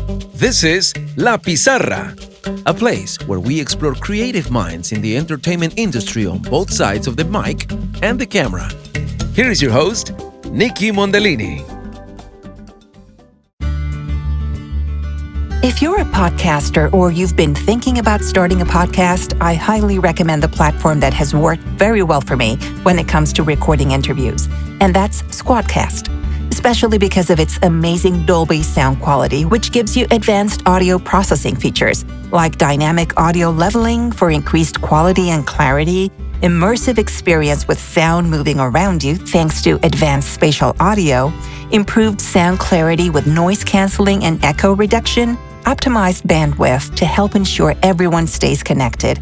This is La Pizarra, a place where we explore creative minds in the entertainment industry on both sides of the mic and the camera. Here is your host, Nikki Mondellini. If you're a podcaster or you've been thinking about starting a podcast, I highly recommend the platform that has worked very well for me when it comes to recording interviews, and that's Squadcast. Especially because of its amazing Dolby sound quality, which gives you advanced audio processing features like dynamic audio leveling for increased quality and clarity, immersive experience with sound moving around you thanks to advanced spatial audio, improved sound clarity with noise canceling and echo reduction, optimized bandwidth to help ensure everyone stays connected,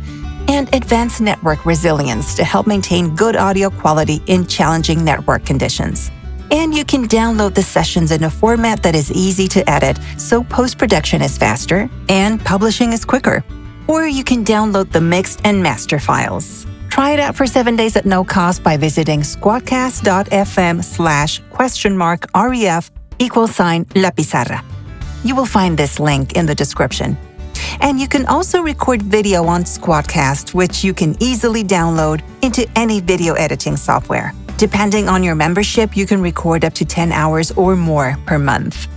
and advanced network resilience to help maintain good audio quality in challenging network conditions. And you can download the sessions in a format that is easy to edit, so post-production is faster and publishing is quicker. Or you can download the mixed and master files. Try it out for 7 days at no cost by visiting squadcast.fm/ref=La Pizarra. You will find this link in the description. And you can also record video on Squadcast, which you can easily download into any video editing software. Depending on your membership, you can record up to 10 hours or more per month.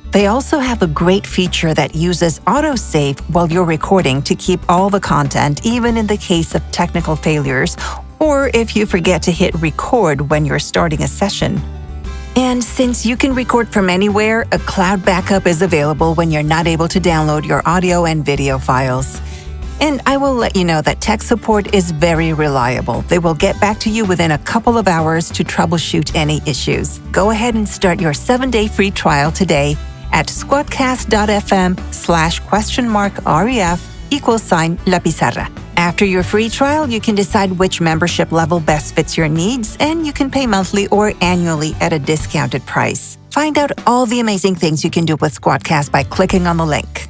They also have a great feature that uses autosave while you're recording to keep all the content, even in the case of technical failures, or if you forget to hit record when you're starting a session. And since you can record from anywhere, a cloud backup is available when you're not able to download your audio and video files. And I will let you know that tech support is very reliable. They will get back to you within a couple of hours to troubleshoot any issues. Go ahead and start your 7-day free trial today at squadcast.fm/ref=La Pizarra. After your free trial, you can decide which membership level best fits your needs, and you can pay monthly or annually at a discounted price. Find out all the amazing things you can do with Squadcast by clicking on the link.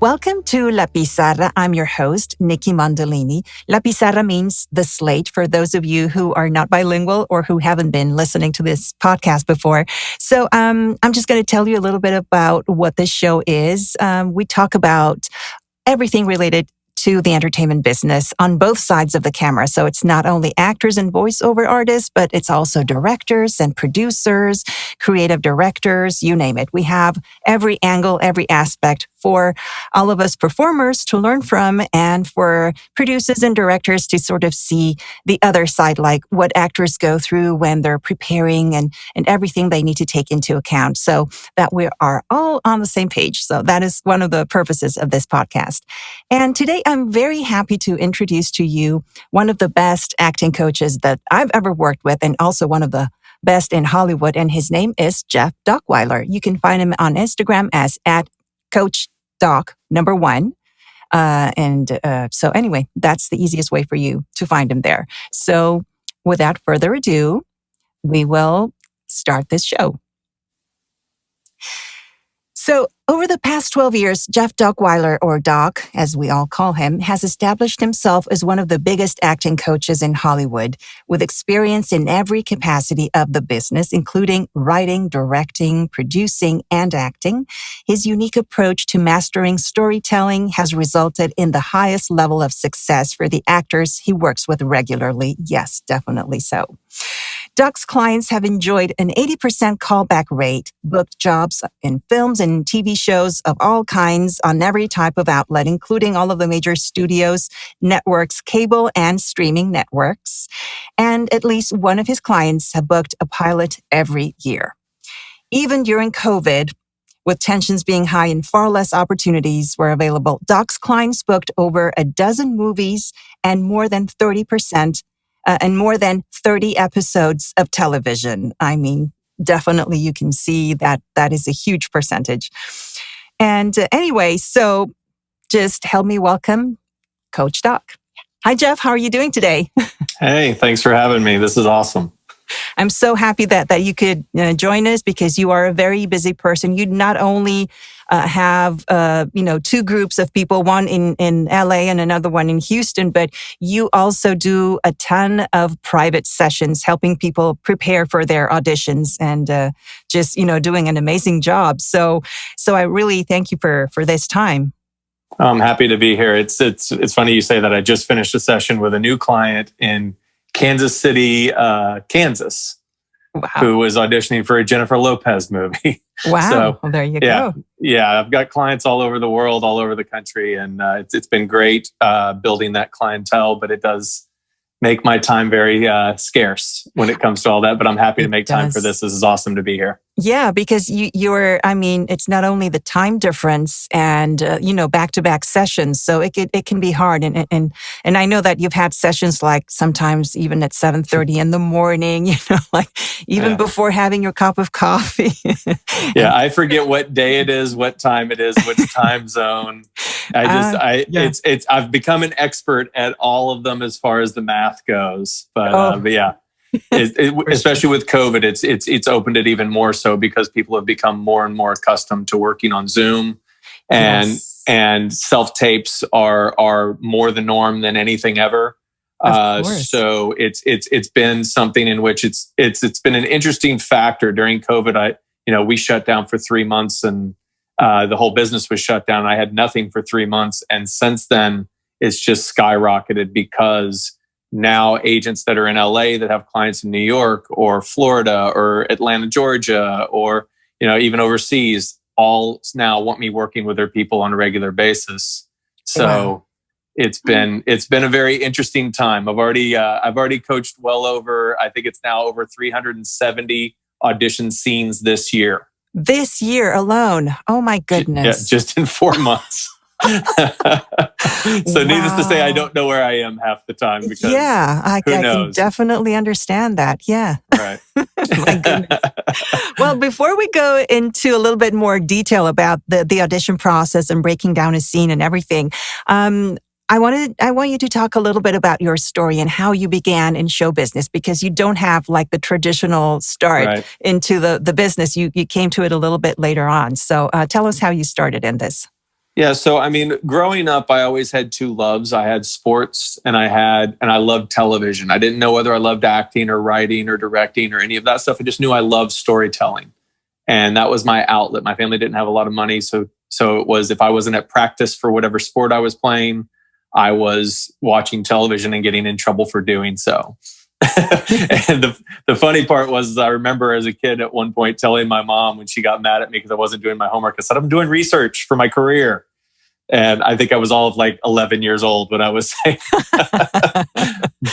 Welcome to La Pizarra. I'm your host, Nikki Mondellini. La Pizarra means the slate for those of you who are not bilingual or who haven't been listening to this podcast before. So I'm just going to tell you a little bit about what this show is. We talk about everything related to the entertainment business on both sides of the camera. So it's not only actors and voiceover artists, but it's also directors and producers, creative directors, you name it. We have every angle, every aspect for all of us performers to learn from, and for producers and directors to sort of see the other side, like what actors go through when they're preparing and everything they need to take into account so that we are all on the same page. So that is one of the purposes of this podcast. And today I'm very happy to introduce to you one of the best acting coaches that I've ever worked with, and also one of the best in Hollywood. And his name is Jeff Dockweiler. You can find him on Instagram as @CoachDoc1. So anyway, that's the easiest way for you to find him there. So without further ado, we will start this show. So over the past 12 years, Jeff Dockweiler, or Doc, as we all call him, has established himself as one of the biggest acting coaches in Hollywood, with experience in every capacity of the business, including writing, directing, producing, and acting. His unique approach to mastering storytelling has resulted in the highest level of success for the actors he works with regularly. Yes, definitely so. Doc's clients have enjoyed an 80% callback rate, booked jobs in films and TV shows of all kinds on every type of outlet, including all of the major studios, networks, cable, and streaming networks. And at least one of his clients have booked a pilot every year. Even during COVID, with tensions being high and far less opportunities were available, Doc's clients booked over a dozen movies and more than 30% and more than 30 episodes of television. I mean, definitely you can see that that is a huge percentage. And anyway, so just help me welcome Coach Doc. Hi, Jeff. How are you doing today? Hey, thanks for having me. This is awesome. I'm so happy that you could join us because you are a very busy person. You not only have two groups of people, one in LA and another one in Houston, but you also do a ton of private sessions helping people prepare for their auditions and just doing an amazing job. So I really thank you for this time. I'm happy to be here. It's funny you say that. I just finished a session with a new client in Kansas City, Kansas, Wow. who was auditioning for a Jennifer Lopez movie. Wow. So, well, there you go. Yeah, I've got clients all over the world, all over the country, and it's been great building that clientele, but it does make my time very scarce when it comes to all that. But I'm happy to make time for this. This is awesome to be here. Yeah, because it's not only the time difference and, back-to-back sessions. So it can be hard. And I know that you've had sessions like sometimes even at 7:30 in the morning, even before having your cup of coffee. Yeah, I forget what day it is, what time it is, which time zone. I've become an expert at all of them as far as the math goes. But yeah. Especially with COVID, it's opened it even more so because people have become more and more accustomed to working on Zoom, and self-tapes are more the norm than anything ever. So it's been something in which it's been an interesting factor during COVID. We shut down for 3 months and the whole business was shut down. I had nothing for 3 months, and since then it's just skyrocketed because now agents that are in LA that have clients in New York or Florida or Atlanta, Georgia, or even overseas, all now want me working with their people on a regular basis. So it's been a very interesting time. I've already coached well over, I think it's now over 370 audition scenes this year. This year alone. Oh my goodness. Yeah, just in 4 months. So needless to say, I don't know where I am half the time because I can definitely understand that. Yeah. Right. My goodness. Well, before we go into a little bit more detail about the audition process and breaking down a scene and everything, I want you to talk a little bit about your story and how you began in show business, because you don't have like the traditional start into the business. You came to it a little bit later on. So tell us how you started in this. Yeah. So, growing up, I always had two loves. I had sports and I loved television. I didn't know whether I loved acting or writing or directing or any of that stuff. I just knew I loved storytelling. And that was my outlet. My family didn't have a lot of money. So it was, if I wasn't at practice for whatever sport I was playing, I was watching television and getting in trouble for doing so. And the funny part was, I remember as a kid at one point telling my mom when she got mad at me because I wasn't doing my homework, I said, I'm doing research for my career. And I think I was all of like 11 years old when I was saying,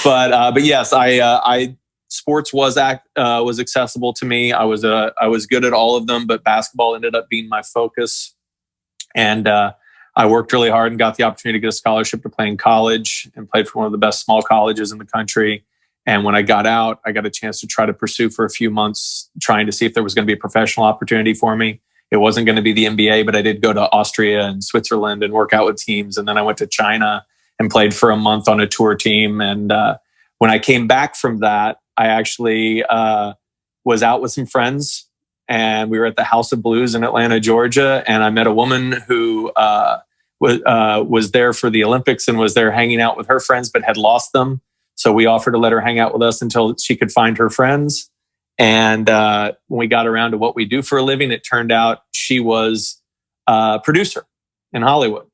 but yes, I sports was accessible to me. I was good at all of them, but basketball ended up being my focus. And I worked really hard and got the opportunity to get a scholarship to play in college and played for one of the best small colleges in the country. And when I got out, I got a chance to try to pursue for a few months, trying to see if there was going to be a professional opportunity for me. It wasn't going to be the NBA, but I did go to Austria and Switzerland and work out with teams. And then I went to China and played for a month on a tour team. And when I came back from that, I actually was out with some friends, and we were at the House of Blues in Atlanta, Georgia. And I met a woman who was there for the Olympics and was there hanging out with her friends, but had lost them. So we offered to let her hang out with us until she could find her friends. And when we got around to what we do for a living, it turned out she was a producer in Hollywood.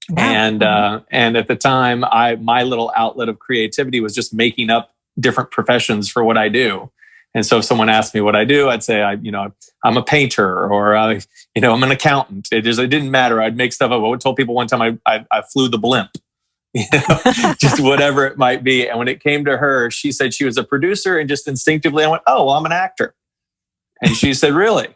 Wow. And at the time, my little outlet of creativity was just making up different professions for what I do. And so if someone asked me what I do, I'd say, I'm a painter, or, I'm an accountant. It didn't matter. I'd make stuff up. I told people one time I flew the blimp. Just whatever it might be. And when it came to her, she said she was a producer, and just instinctively I went, oh, well, I'm an actor. And she said, really?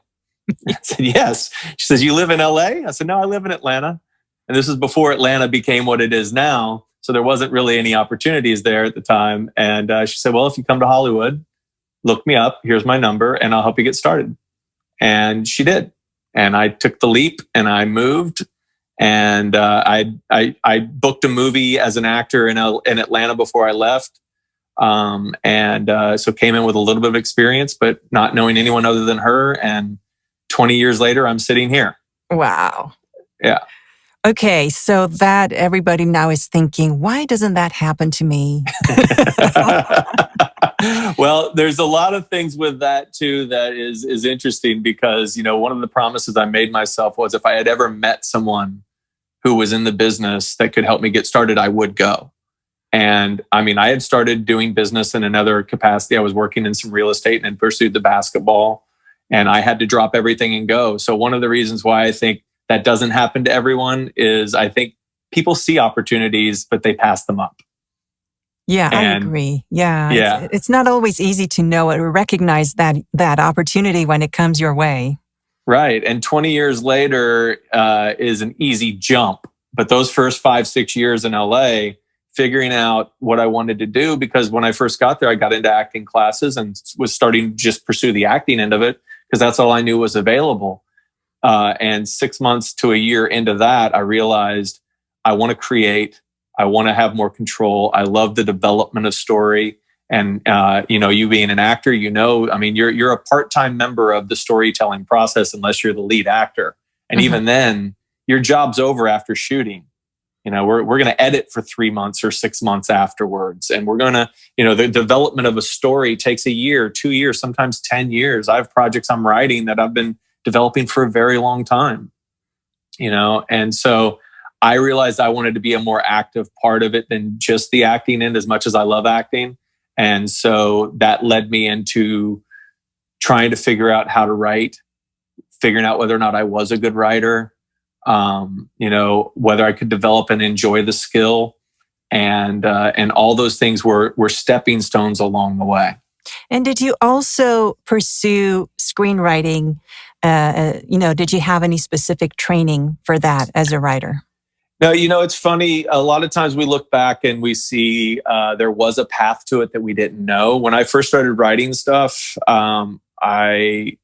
I said, yes. She says, you live in LA? I said, no, I live in Atlanta. And this is before Atlanta became what it is now. So there wasn't really any opportunities there at the time. And she said, well, if you come to Hollywood, look me up. Here's my number and I'll help you get started. And she did. And I took the leap and I moved. And I booked a movie as an actor in Atlanta before I left. So came in with a little bit of experience, but not knowing anyone other than her. And 20 years later, I'm sitting here. Wow. Yeah. Okay, so that everybody now is thinking, why doesn't that happen to me? Well, there's a lot of things with that too that is interesting because, one of the promises I made myself was if I had ever met someone who was in the business that could help me get started, I would go. And I mean, I had started doing business in another capacity. I was working in some real estate and had pursued the basketball, and I had to drop everything and go. So one of the reasons why I think that doesn't happen to everyone is I think people see opportunities, but they pass them up. Yeah, I agree. Yeah. Yeah. It's not always easy to know or recognize that opportunity when it comes your way. Right. And 20 years later is an easy jump. But those first 5-6 years in LA, figuring out what I wanted to do, because when I first got there, I got into acting classes and was starting to just pursue the acting end of it because that's all I knew was available. And 6 months to a year into that, I realized I want to create. I want to have more control. I love the development of story. And, you being an actor, you're a part-time member of the storytelling process unless you're the lead actor. And even then, your job's over after shooting. We're going to edit for 3 months or 6 months afterwards. And we're going to, the development of a story takes a year, 2 years, sometimes 10 years. I have projects I'm writing that I've been developing for a very long time, and so I realized I wanted to be a more active part of it than just the acting end as much as I love acting. And so that led me into trying to figure out how to write, figuring out whether or not I was a good writer, whether I could develop and enjoy the skill. And all those things were stepping stones along the way. And did you also pursue screenwriting? Did you have any specific training for that as a writer? No, it's funny. A lot of times we look back and we see there was a path to it that we didn't know. When I first started writing stuff, I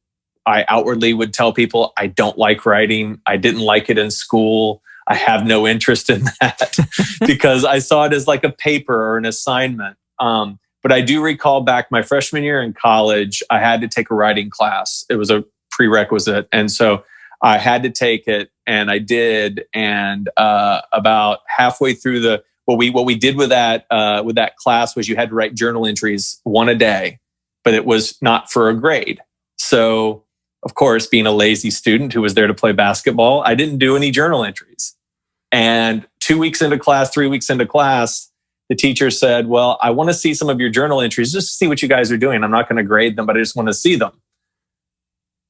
outwardly would tell people I don't like writing. I didn't like it in school. I have no interest in that because I saw it as like a paper or an assignment. But I do recall back my freshman year in college, I had to take a writing class. It was a prerequisite. And so I had to take it, and I did. And about halfway through what we did with that class was you had to write journal entries, one a day, but it was not for a grade. So, of course, being a lazy student who was there to play basketball, I didn't do any journal entries. And 2 weeks into class, 3 weeks into class, the teacher said, "Well, I want to see some of your journal entries just to see what you guys are doing. I'm not going to grade them, but I just want to see them."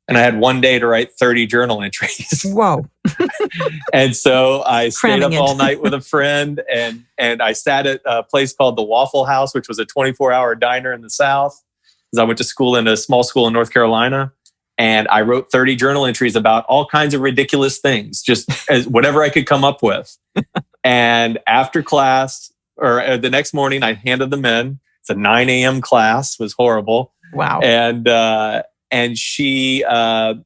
And I had 1 day to write 30 journal entries. Whoa. And so I stayed up all it. night with a friend, and I sat at a place called the Waffle House, which was a 24-hour diner in the South, because I went to school in a small school in North Carolina. And I wrote 30 journal entries about all kinds of ridiculous things, just as whatever I could come up with. And after class, or the next morning, I handed them in. It's a 9 a.m. class. It was horrible. Wow. And she, the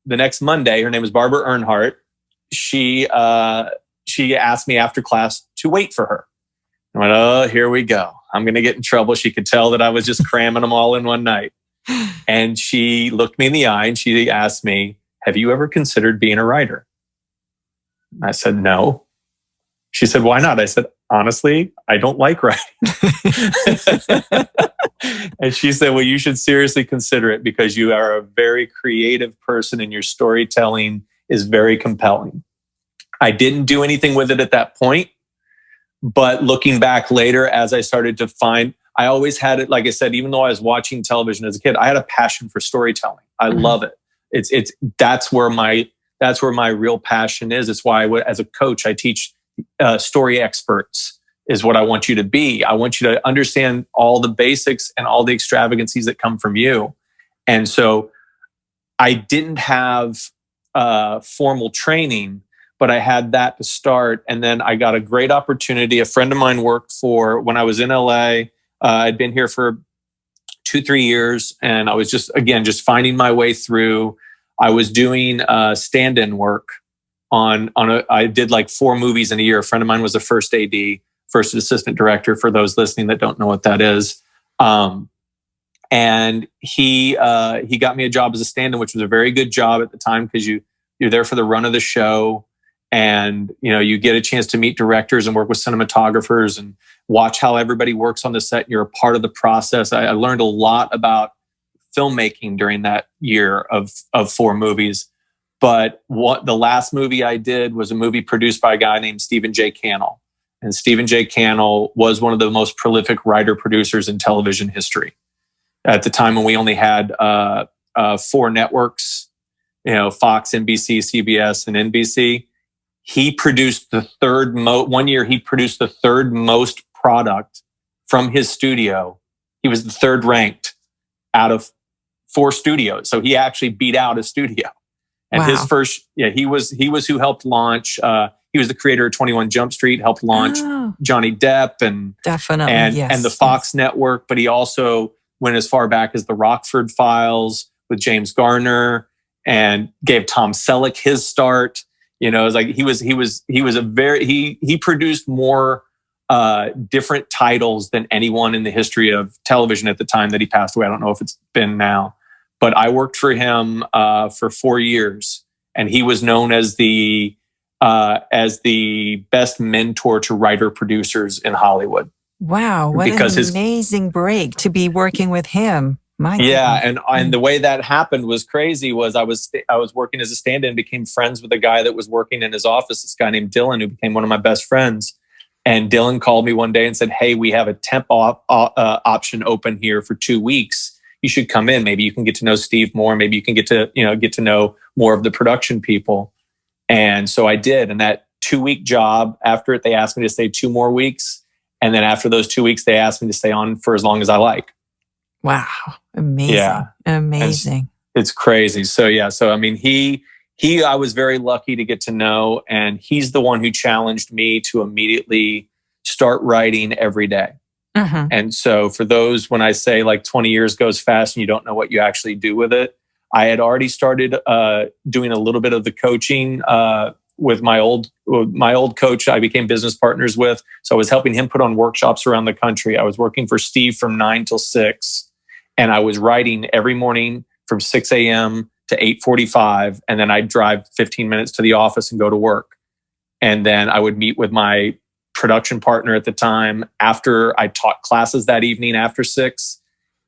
next Monday, her name was Barbara Earnhardt. She asked me after class to wait for her. I went, "Oh, here we go. I'm going to get in trouble." She could tell that I was just cramming them all in one night. And she looked me in the eye and she asked me, "Have you ever considered being a writer?" I said, "No." She said, "Why not?" I said, "Honestly, I don't like writing." And she said, "Well, you should seriously consider it because you are a very creative person and your storytelling is very compelling." I didn't do anything with it at that point, but looking back later, as I started to find, I always had it, like I said, even though I was watching television as a kid, I had a passion for storytelling. I love it. That's where my real passion is. It's why as a coach, I teach story experts. Is what I want you to be. I want you to understand all the basics and all the extravagancies that come from you. And so I didn't have formal training, but I had that to start. And then I got a great opportunity. A friend of mine worked for, when I was in LA, I'd been here for 2-3 years, and I was just finding my way through. I was doing stand-in work I did like 4 movies in a year. A friend of mine was the first AD. first assistant director for those listening that don't know what that is. And he got me a job as a stand-in, which was a very good job at the time because you're there for the run of the show, and you get a chance to meet directors and work with cinematographers and watch how everybody works on the set. You're a part of the process. I learned a lot about filmmaking during that year of 4 movies. But the last movie I did was a movie produced by a guy named Stephen J Cannel. And Stephen J Cannel was one of the most prolific writer-producers in television history. At the time when we only had 4 networks, Fox, NBC, CBS, and NBC, he produced the third one year he produced the third most product from his studio. He was the third ranked out of 4 studios. So he actually beat out a studio. And his first, he was who helped launch. He was the creator of 21 Jump Street, helped launch Johnny Depp and the Fox network. But he also went as far back as the Rockford Files with James Garner and gave Tom Selleck his start. It was like he produced more different titles than anyone in the history of television at the time that he passed away. I don't know if it's been now. But I worked for him for 4 years, and he was known as the best mentor to writer producers in Hollywood. Wow, what an amazing break to be working with him. My goodness. And the way that happened was crazy. I was working as a stand-in, became friends with a guy that was working in his office. This guy named Dylan, who became one of my best friends. And Dylan called me one day and said, "Hey, we have a temp option open here for 2 weeks. You should come in. Maybe you can get to know Steve more. Maybe you can get to know more of the production people." And so I did. And that 2-week job, after it, they asked me to stay 2 more weeks. And then after those 2 weeks, they asked me to stay on for as long as I like. Wow. Amazing. Yeah. Amazing. It's crazy. So I mean, I was very lucky to get to know, and he's the one who challenged me to immediately start writing every day. Mm-hmm. And so for those, when I say like 20 years goes fast and you don't know what you actually do with it, I had already started doing a little bit of the coaching with my old coach I became business partners with. So I was helping him put on workshops around the country. I was working for Steve from 9 till 6, and I was writing every morning from 6 a.m. to 8:45, and then I'd drive 15 minutes to the office and go to work. And then I would meet with my production partner at the time after I taught classes that evening after 6.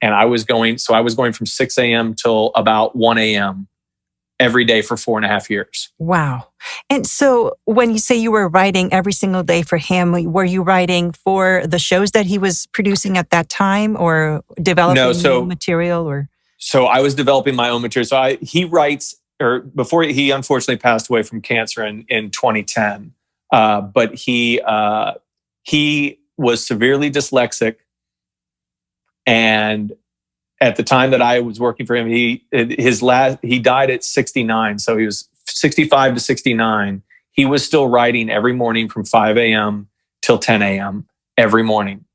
And I was going from 6 a.m. till about 1 a.m. every day for 4.5 years. Wow. And so when you say you were writing every single day for him, were you writing for the shows that he was producing at that time, or developing new material? Or so I was developing my own material. So he writes, or before he unfortunately passed away from cancer in 2010. But he was severely dyslexic, and at the time that I was working for him, he died at 69. So he was 65 to 69. He was still writing every morning from 5 a.m. till 10 a.m. every morning,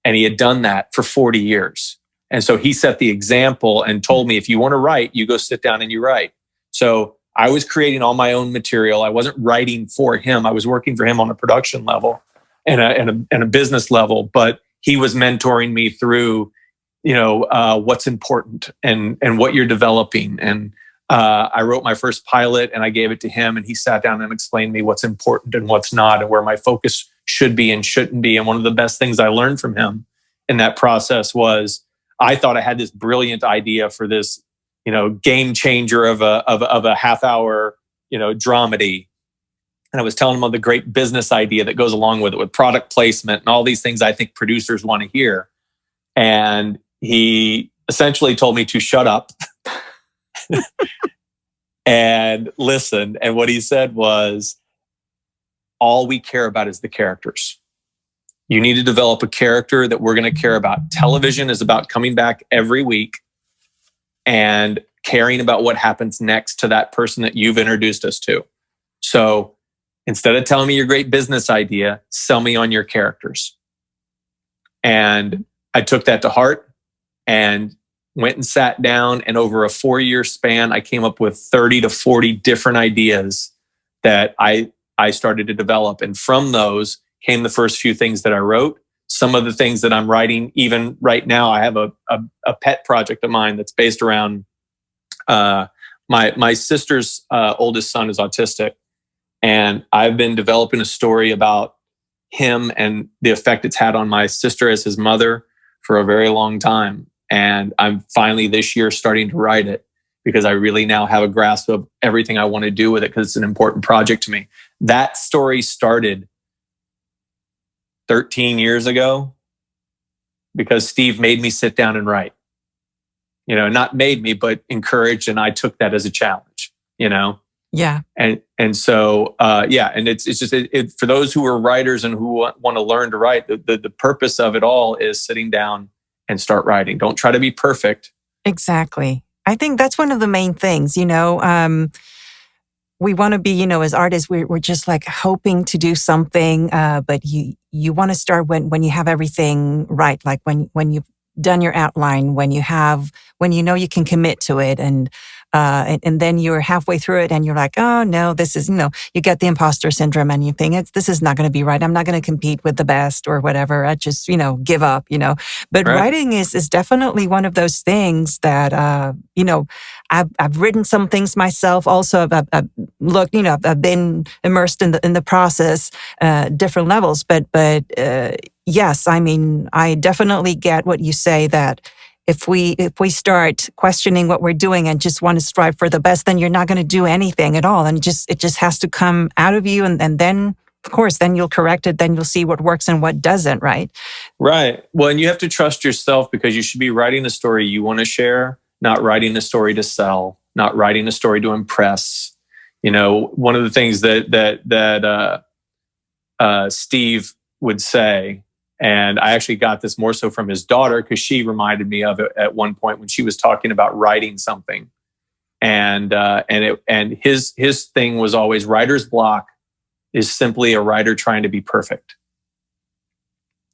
and he had done that for 40 years. And so he set the example and told me, if you want to write, you go sit down and you write. So I was creating all my own material. I wasn't writing for him. I was working for him on a production level and a business level, but he was mentoring me through, what's important and what you're developing. And I wrote my first pilot and I gave it to him, and he sat down and explained to me what's important and what's not, and where my focus should be and shouldn't be. And one of the best things I learned from him in that process was, I thought I had this brilliant idea for this, game changer of a half-hour, dramedy. And I was telling him of the great business idea that goes along with it, with product placement and all these things I think producers want to hear. And he essentially told me to shut up and listen. And what he said was, all we care about is the characters. You need to develop a character that we're going to care about. Television is about coming back every week and caring about what happens next to that person that you've introduced us to. So instead of telling me your great business idea, sell me on your characters. And I took that to heart and went and sat down, and over a 4-year span, I came up with 30 to 40 different ideas that I started to develop. And from those, came the first few things that I wrote. Some of the things that I'm writing, even right now, I have a pet project of mine that's based around my sister's oldest son is autistic. And I've been developing a story about him and the effect it's had on my sister as his mother for a very long time. And I'm finally this year starting to write it because I really now have a grasp of everything I want to do with it because it's an important project to me. That story started 13 years ago because Steve made me sit down and write. Not made me, but encouraged, and I took that as a challenge, Yeah. And so, and it's just for those who are writers and who want to learn to write, the purpose of it all is sitting down and start writing. Don't try to be perfect. Exactly. I think that's one of the main things, we want to be, as artists, we're just like hoping to do something, but you want to start when you have everything right, like when you've done your outline, when you know you can commit to it, and then you're halfway through it and you're like, oh no, this is, you get the imposter syndrome and you think this is not going to be right. I'm not going to compete with the best or whatever. I just, give up, But Right. Writing is definitely one of those things that, I've written some things myself. Also, I've looked, I've been immersed in the process, different levels. But yes, I mean, I definitely get what you say that if we start questioning what we're doing and just want to strive for the best, then you're not going to do anything at all. And it just has to come out of you. And then, of course, then you'll correct it. Then you'll see what works and what doesn't, right? Right. Well, and you have to trust yourself because you should be writing a story you want to share, not writing a story to sell, not writing a story to impress. One of the things that Steve would say, and I actually got this more so from his daughter because she reminded me of it at one point when she was talking about writing something, and his thing was always writer's block is simply a writer trying to be perfect.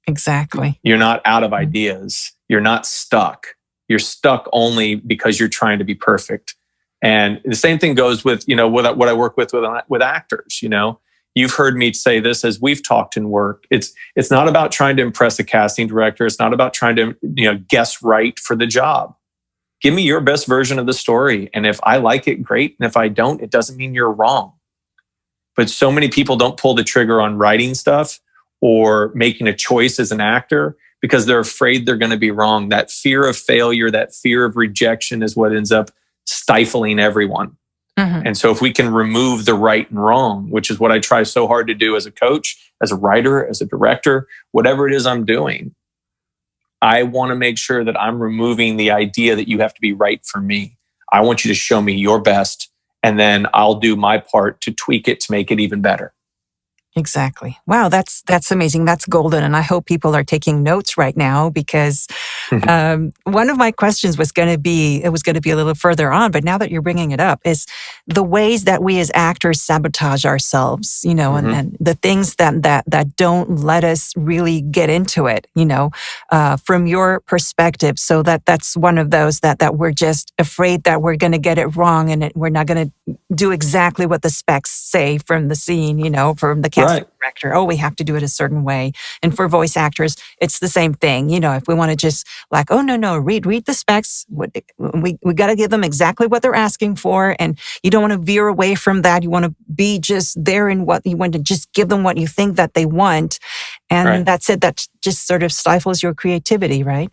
Exactly. You're not out of ideas. You're not stuck. You're stuck only because you're trying to be perfect. And the same thing goes with what I work with actors. You've heard me say this as we've talked in work. It's not about trying to impress a casting director. It's not about trying to guess right for the job. Give me your best version of the story. And if I like it, great. And if I don't, it doesn't mean you're wrong. But so many people don't pull the trigger on writing stuff or making a choice as an actor because they're afraid they're going to be wrong. That fear of failure, that fear of rejection is what ends up stifling everyone. Mm-hmm. And so if we can remove the right and wrong, which is what I try so hard to do as a coach, as a writer, as a director, whatever it is I'm doing, I want to make sure that I'm removing the idea that you have to be right for me. I want you to show me your best, and then I'll do my part to tweak it to make it even better. Exactly. Wow, that's amazing. That's golden. And I hope people are taking notes right now because one of my questions was going to be a little further on, but now that you're bringing it up, is the ways that we as actors sabotage ourselves, and the things that don't let us really get into it, from your perspective. So that's one of those that we're just afraid that we're going to get it wrong and we're not going to do exactly what the specs say from the scene, from the casting director. Oh, we have to do it a certain way. And for voice actors, it's the same thing. If we want to just like, oh, no, read the specs. We got to give them exactly what they're asking for. And you don't want to veer away from that. You want to be just there in what you want to just give them what you think that they want. And that's it. That just sort of stifles your creativity, right?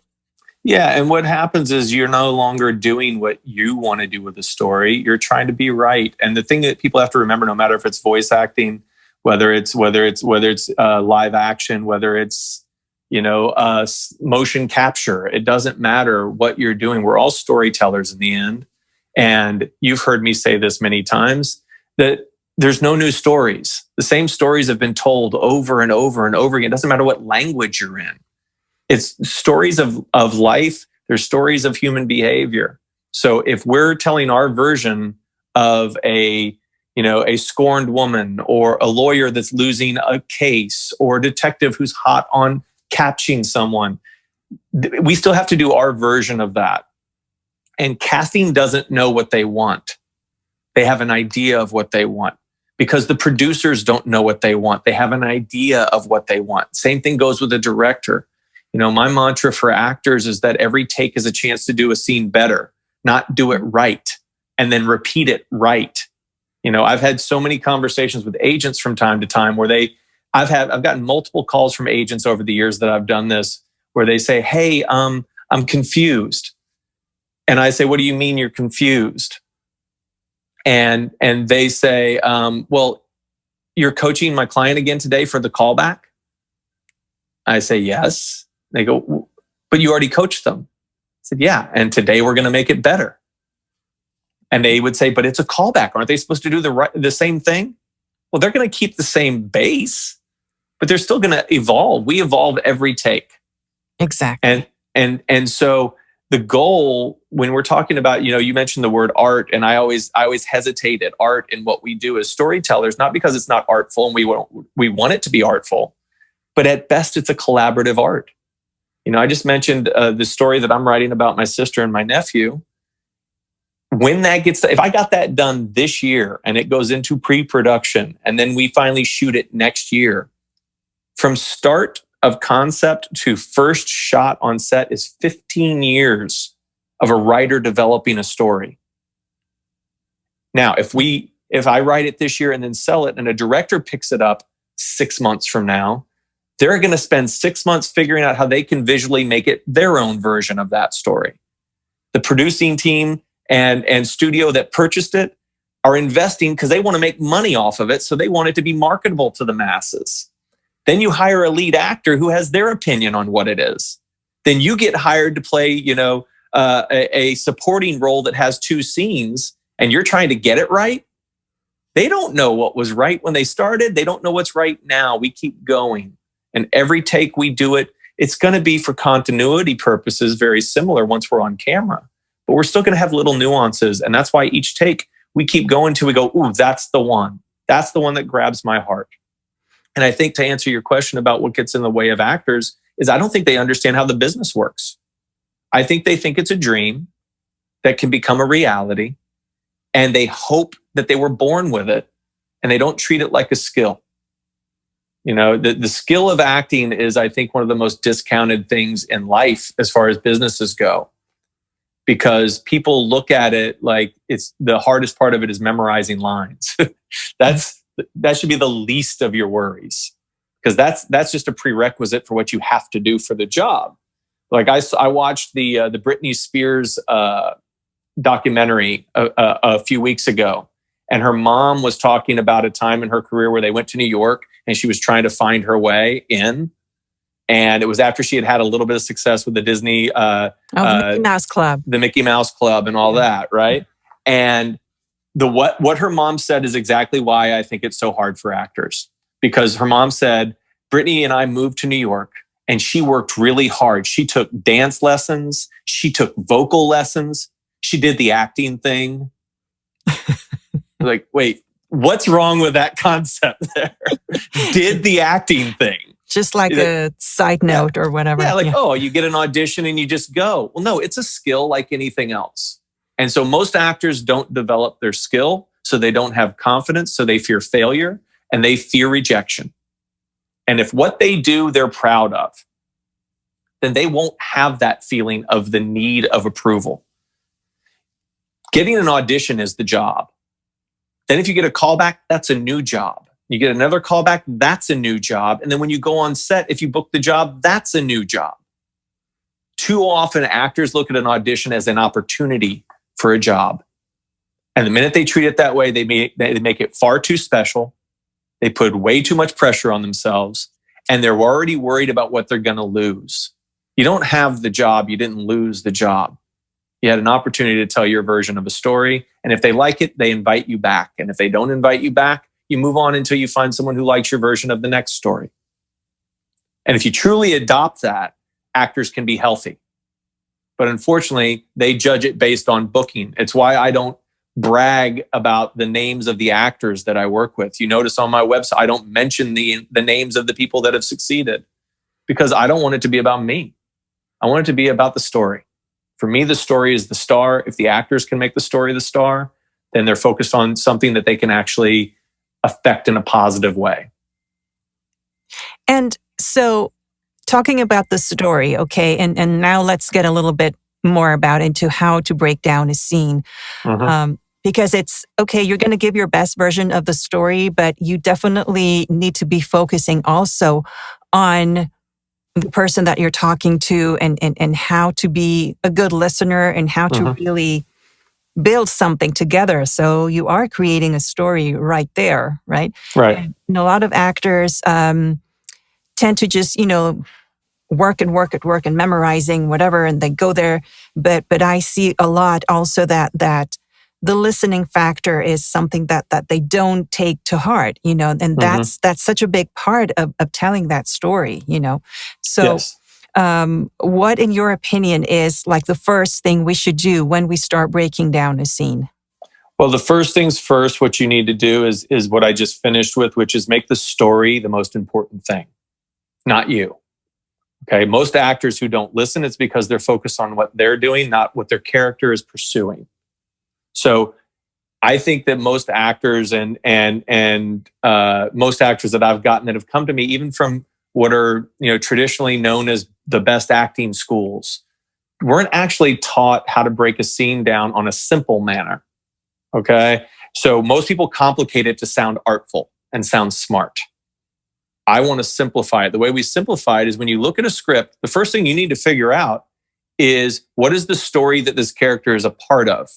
Yeah, and what happens is you're no longer doing what you want to do with the story. You're trying to be right. And the thing that people have to remember, no matter if it's voice acting, whether it's live action, whether it's motion capture, it doesn't matter what you're doing. We're all storytellers in the end. And you've heard me say this many times that there's no new stories. The same stories have been told over and over and over again. It doesn't matter what language you're in. It's stories of life. There's stories of human behavior. So if we're telling our version of a scorned woman or a lawyer that's losing a case or a detective who's hot on catching someone, we still have to do our version of that. And casting doesn't know what they want. They have an idea of what they want. because the producers don't know what they want. They have an idea of what they want. Same thing goes with the director. You know, my mantra for actors is that every take is a chance to do a scene better, not do it right and then repeat it right. You know, I've had so many conversations with agents from time to time where I've gotten multiple calls from agents over the years that I've done this, where they say, "Hey, I'm confused." And I say, "What do you mean you're confused?" And they say, "Well, you're coaching my client again today for the callback?" I say, "Yes." They go, "But you already coached them." I said, "Yeah, and today we're going to make it better." And they would say, "But it's a callback. Aren't they supposed to do the same thing?" Well, they're going to keep the same base, but they're still going to evolve. We evolve every take. Exactly. And so the goal when we're talking about, you know, you mentioned the word art, and I always hesitate at art in what we do as storytellers, not because it's not artful and we want it to be artful, but at best it's a collaborative art. You know, I just mentioned the story that I'm writing about my sister and my nephew. When that if I got that done this year and it goes into pre-production and then we finally shoot it next year, from start of concept to first shot on set is 15 years of a writer developing a story. Now, if I write it this year and then sell it and a director picks it up 6 months from now, they're going to spend 6 months figuring out how they can visually make it their own version of that story. The producing team and studio that purchased it are investing because they want to make money off of it, so they want it to be marketable to the masses. Then you hire a lead actor who has their opinion on what it is. Then you get hired to play, you know, a supporting role that has 2 scenes, and you're trying to get it right. They don't know what was right when they started. They don't know what's right now. We keep going. And every take we do it, it's going to be for continuity purposes very similar once we're on camera. But we're still going to have little nuances. And that's why each take we keep going till we go, "Ooh, that's the one. That's the one that grabs my heart." And I think to answer your question about what gets in the way of actors is I don't think they understand how the business works. I think they think it's a dream that can become a reality, and they hope that they were born with it, and they don't treat it like a skill. You know, the skill of acting is, I think, one of the most discounted things in life as far as businesses go, because people look at it like it's the hardest part of it is memorizing lines. That should be the least of your worries, because that's just a prerequisite for what you have to do for the job. Like I watched the Britney Spears documentary a few weeks ago, and her mom was talking about a time in her career where they went to New York and she was trying to find her way in. And it was after she had a little bit of success with the Disney, the Mickey Mouse Club, and all that, right? And what her mom said is exactly why I think it's so hard for actors. Because her mom said, "Brittany and I moved to New York, and she worked really hard. She took dance lessons, she took vocal lessons, she did the acting thing." Like, wait, what's wrong with that concept there? Did the acting thing. Just like a side note or whatever. Yeah, oh, you get an audition and you just go. Well, no, it's a skill like anything else. And so most actors don't develop their skill, so they don't have confidence, so they fear failure and they fear rejection. And if what they do they're proud of, then they won't have that feeling of the need of approval. Getting an audition is the job. Then if you get a callback, that's a new job. You get another callback, that's a new job. And then when you go on set, if you book the job, that's a new job. Too often actors look at an audition as an opportunity for a job. And the minute they treat it that way, they make it far too special. They put way too much pressure on themselves, and they're already worried about what they're going to lose. You don't have the job. You didn't lose the job. You had an opportunity to tell your version of a story. And if they like it, they invite you back. And if they don't invite you back, you move on until you find someone who likes your version of the next story. And if you truly adopt that, actors can be healthy. But unfortunately, they judge it based on booking. It's why I don't brag about the names of the actors that I work with. You notice on my website, I don't mention the names of the people that have succeeded, because I don't want it to be about me. I want it to be about the story. For me, the story is the star. If the actors can make the story the star, then they're focused on something that they can actually affect in a positive way. And so talking about the story, okay, and now let's get a little bit more about into how to break down a scene. Because it's, okay, you're going to give your best version of the story, but you definitely need to be focusing also on the person that you're talking to and how to be a good listener and how to really build something together. So you are creating a story right there, right? Right. And a lot of actors tend to just, work and memorizing whatever, and they go there. But I see a lot also that the listening factor is something that they don't take to heart, and that's such a big part of telling that story, So Yes. What, in your opinion, is like the first thing we should do when we start breaking down a scene? Well, the first things first, what you need to do is what I just finished with, which is make the story the most important thing, not you. Okay. Most actors who don't listen, it's because they're focused on what they're doing, not what their character is pursuing. So I think that most actors and most actors that I've gotten that have come to me, even from what are traditionally known as the best acting schools, weren't actually taught how to break a scene down on a simple manner. Okay, so most people complicate it to sound artful and sound smart. I want to simplify it. The way we simplify it is when you look at a script, the first thing you need to figure out is what is the story that this character is a part of.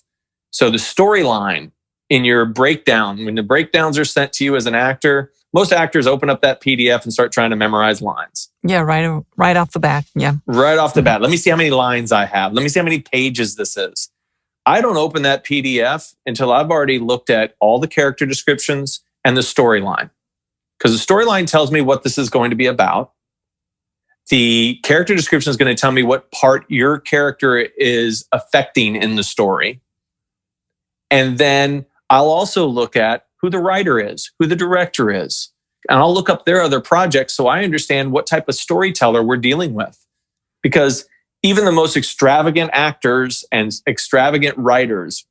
So the storyline in your breakdown, when the breakdowns are sent to you as an actor, most actors open up that PDF and start trying to memorize lines. Yeah, right off the bat. Yeah. Right off the bat. Let me see how many lines I have. Let me see how many pages this is. I don't open that PDF until I've already looked at all the character descriptions and the storyline. Because the storyline tells me what this is going to be about. The character description is going to tell me what part your character is affecting in the story. And then I'll also look at who the writer is, who the director is. And I'll look up their other projects so I understand what type of storyteller we're dealing with. Because even the most extravagant actors and extravagant writers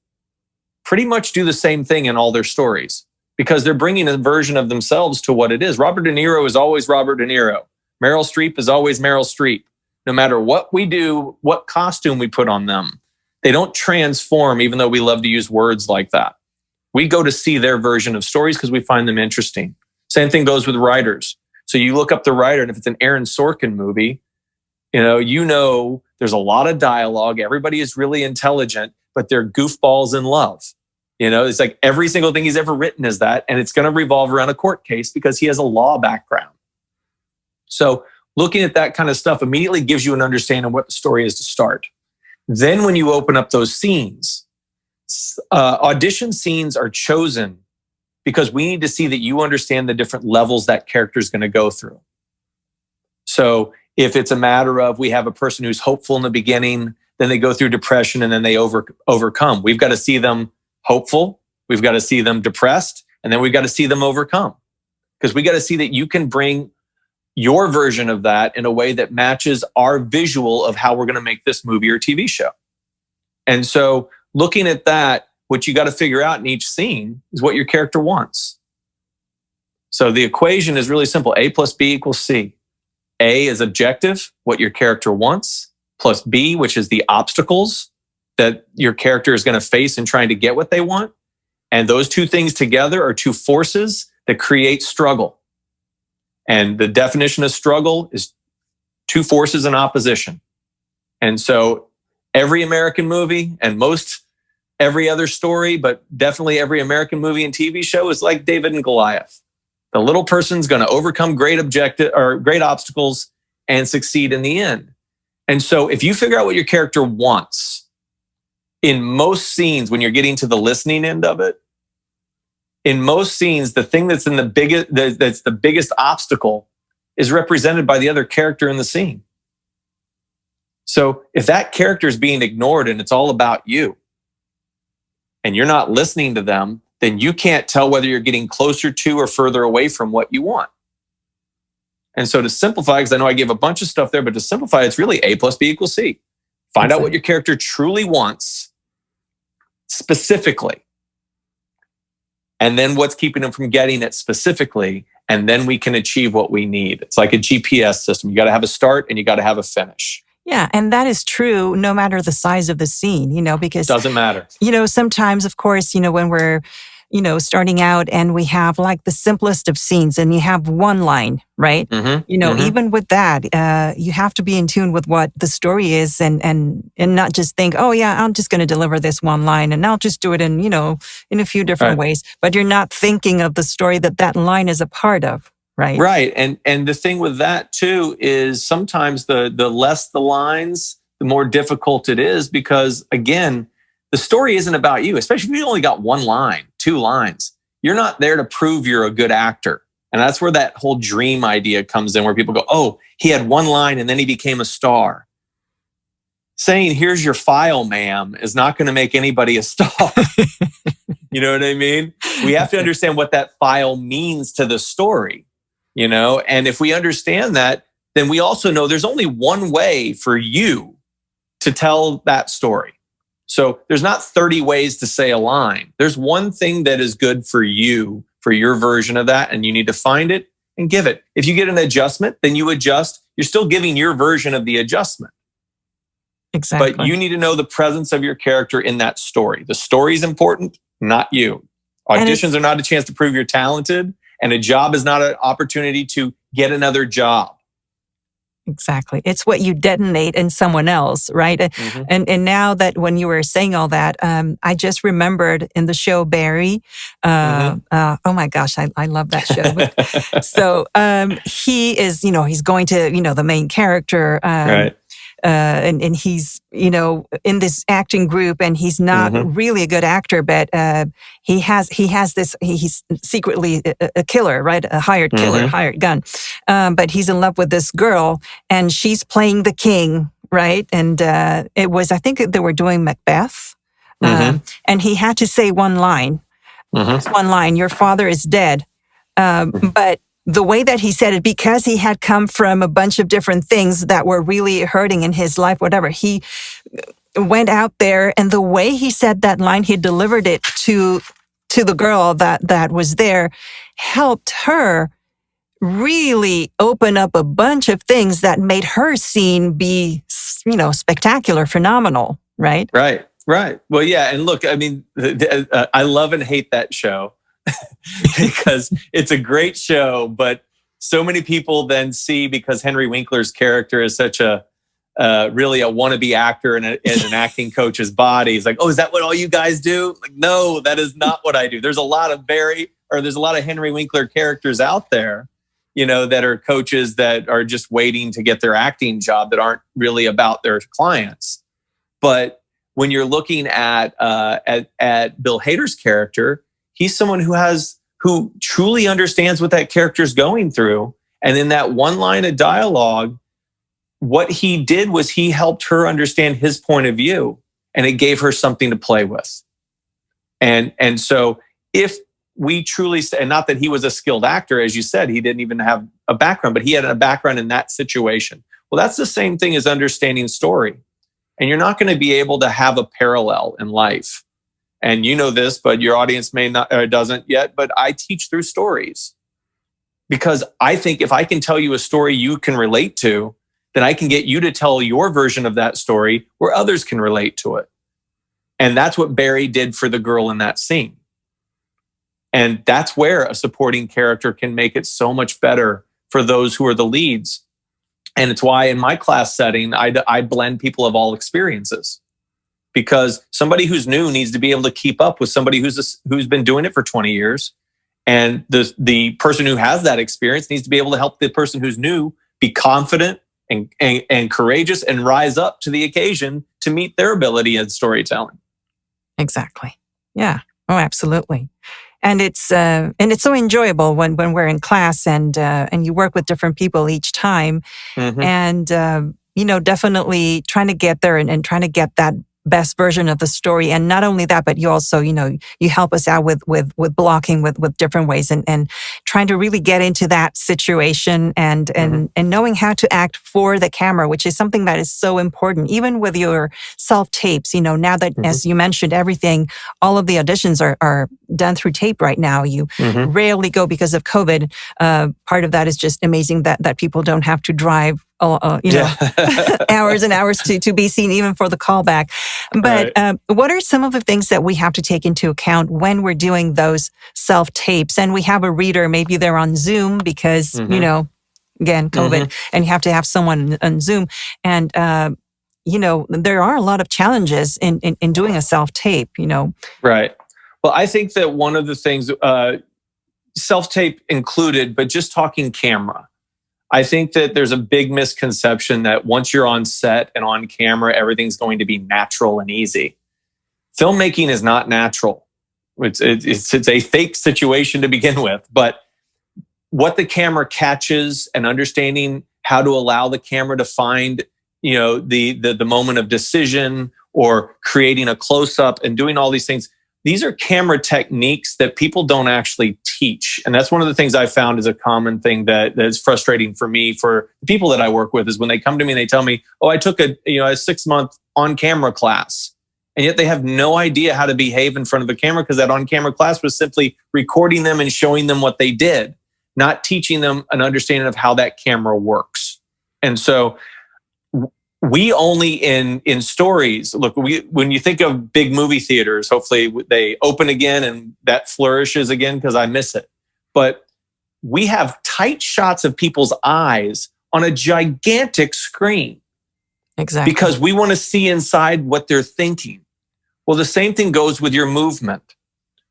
pretty much do the same thing in all their stories because they're bringing a version of themselves to what it is. Robert De Niro is always Robert De Niro. Meryl Streep is always Meryl Streep. No matter what we do, what costume we put on them, they don't transform, even though we love to use words like that. We go to see their version of stories because we find them interesting. Same thing goes with writers. So you look up the writer, and if it's an Aaron Sorkin movie, there's a lot of dialogue. Everybody is really intelligent, but they're goofballs in love. It's like every single thing he's ever written is that, and it's going to revolve around a court case because he has a law background. So looking at that kind of stuff immediately gives you an understanding of what the story is to start. Then when you open up those scenes, audition scenes are chosen because we need to see that you understand the different levels that character is going to go through. So if it's a matter of we have a person who's hopeful in the beginning, then they go through depression and then they overcome. We've got to see them hopeful. We've got to see them depressed. And then we've got to see them overcome. Because we got to see that you can bring your version of that in a way that matches our visual of how we're going to make this movie or TV show. And so looking at that, what you got to figure out in each scene is what your character wants. So the equation is really simple. A plus B equals C. A is objective, what your character wants, plus B, which is the obstacles that your character is going to face in trying to get what they want. And those two things together are two forces that create struggle. And the definition of struggle is two forces in opposition. And so every American movie and most every other story, but definitely every American movie and TV show is like David and Goliath. The little person's going to overcome great obstacles and succeed in the end. And so if you figure out what your character wants in most scenes, when you're getting to the listening end of it, in most scenes, the thing that's that's the biggest obstacle is represented by the other character in the scene. So if that character is being ignored and it's all about you, and you're not listening to them, then you can't tell whether you're getting closer to or further away from what you want. And so to simplify, because I know I gave a bunch of stuff there, but to simplify, it's really A plus B equals C. Find out what your character truly wants specifically. and then what's keeping them from getting it specifically, and then we can achieve what we need. It's like a GPS system. You got to have a start and you got to have a finish. Yeah, and that is true no matter the size of the scene, because... Doesn't matter. Sometimes, of course, when we're, starting out and we have like the simplest of scenes and you have one line, right? Even with that, you have to be in tune with what the story is and not just think, oh yeah, I'm just going to deliver this one line and I'll just do it in, in a few different ways. But you're not thinking of the story that line is a part of. Right. Right. And the thing with that too is sometimes the less the lines, the more difficult it is, because again, the story isn't about you, especially if you only got one line, 2 lines. You're not there to prove you're a good actor. And that's where that whole dream idea comes in, where people go, oh, he had one line and then he became a star. Saying, here's your file, ma'am, is not going to make anybody a star. You know what I mean? We have to understand what that file means to the story. And if we understand that, then we also know there's only one way for you to tell that story. So there's not 30 ways to say a line. There's one thing that is good for you, for your version of that, and you need to find it and give it. If you get an adjustment, then you adjust. You're still giving your version of the adjustment. Exactly. But you need to know the presence of your character in that story. The story is important, not you. Auditions are not a chance to prove you're talented. And a job is not an opportunity to get another job. Exactly. It's what you detonate in someone else, right? And now that when you were saying all that, I just remembered in the show Barry. Oh my gosh, I love that show. So he is, he's going to, the main character. Right. And he's, in this acting group, and he's not really a good actor, but he has this, he's secretly a killer, right? A hired killer, hired gun. But he's in love with this girl, and she's playing the king, right? And it was, I think they were doing Macbeth. And he had to say one line, your father is dead. But the way that he said it, because he had come from a bunch of different things that were really hurting in his life, whatever, he went out there, and the way he said that line, he delivered it to the girl that was there, helped her really open up a bunch of things that made her scene be, spectacular, phenomenal, right? Right. Well, yeah. And look, I mean, I love and hate that show. Because it's a great show, but so many people then see, because Henry Winkler's character is such a really a wannabe actor in an acting coach's body. He's like, oh, is that what all you guys do? Like, no, that is not what I do. There's a lot of Henry Winkler characters out there, that are coaches that are just waiting to get their acting job, that aren't really about their clients. But when you're looking at Bill Hader's character, he's someone who truly understands what that character's going through. And in that one line of dialogue, what he did was he helped her understand his point of view, and it gave her something to play with. And so if we truly, and not that he was a skilled actor, as you said, he didn't even have a background, but he had a background in that situation. Well, that's the same thing as understanding story. And you're not going to be able to have a parallel in life. And you know this, but your audience may not, or doesn't yet, but I teach through stories. Because I think if I can tell you a story you can relate to, then I can get you to tell your version of that story where others can relate to it. And that's what Barry did for the girl in that scene. And that's where a supporting character can make it so much better for those who are the leads. And it's why in my class setting, I blend people of all experiences. Because somebody who's new needs to be able to keep up with somebody who's been doing it for 20 years. And the person who has that experience needs to be able to help the person who's new be confident and courageous and rise up to the occasion to meet their ability in storytelling. Exactly. Yeah. Oh, absolutely. And it's so enjoyable when we're in class and you work with different people each time. And definitely trying to get there and trying to get that best version of the story. And not only that, but you also, you help us out with blocking with different ways and trying to really get into that situation and knowing how to act for the camera, which is something that is so important. Even with your self-tapes, now that, as you mentioned, all of the auditions are done through tape right now. You rarely go because of COVID. Part of that is just amazing that people don't have to drive hours and hours to be seen, even for the callback. But what are some of the things that we have to take into account when we're doing those self-tapes? And we have a reader, maybe they're on Zoom because, again, COVID, and you have to have someone on Zoom. And, there are a lot of challenges in doing a self-tape, Right. Well, I think that one of the things, self-tape included, but just talking camera, I think that there's a big misconception that once you're on set and on camera, everything's going to be natural and easy. Filmmaking is not natural. It's a fake situation to begin with. But what the camera catches and understanding how to allow the camera to find, the moment of decision or creating a close-up and doing all these things, these are camera techniques that people don't actually teach. And that's one of the things I found is a common thing that is frustrating for me, for the people that I work with, is when they come to me and they tell me, oh, I took a 6-month on-camera class. And yet they have no idea how to behave in front of a camera, because that on-camera class was simply recording them and showing them what they did, not teaching them an understanding of how that camera works. And so we only in stories, look, when you think of big movie theaters, hopefully they open again and that flourishes again, because I miss it. But we have tight shots of people's eyes on a gigantic screen. Exactly. Because we want to see inside what they're thinking. Well, the same thing goes with your movement.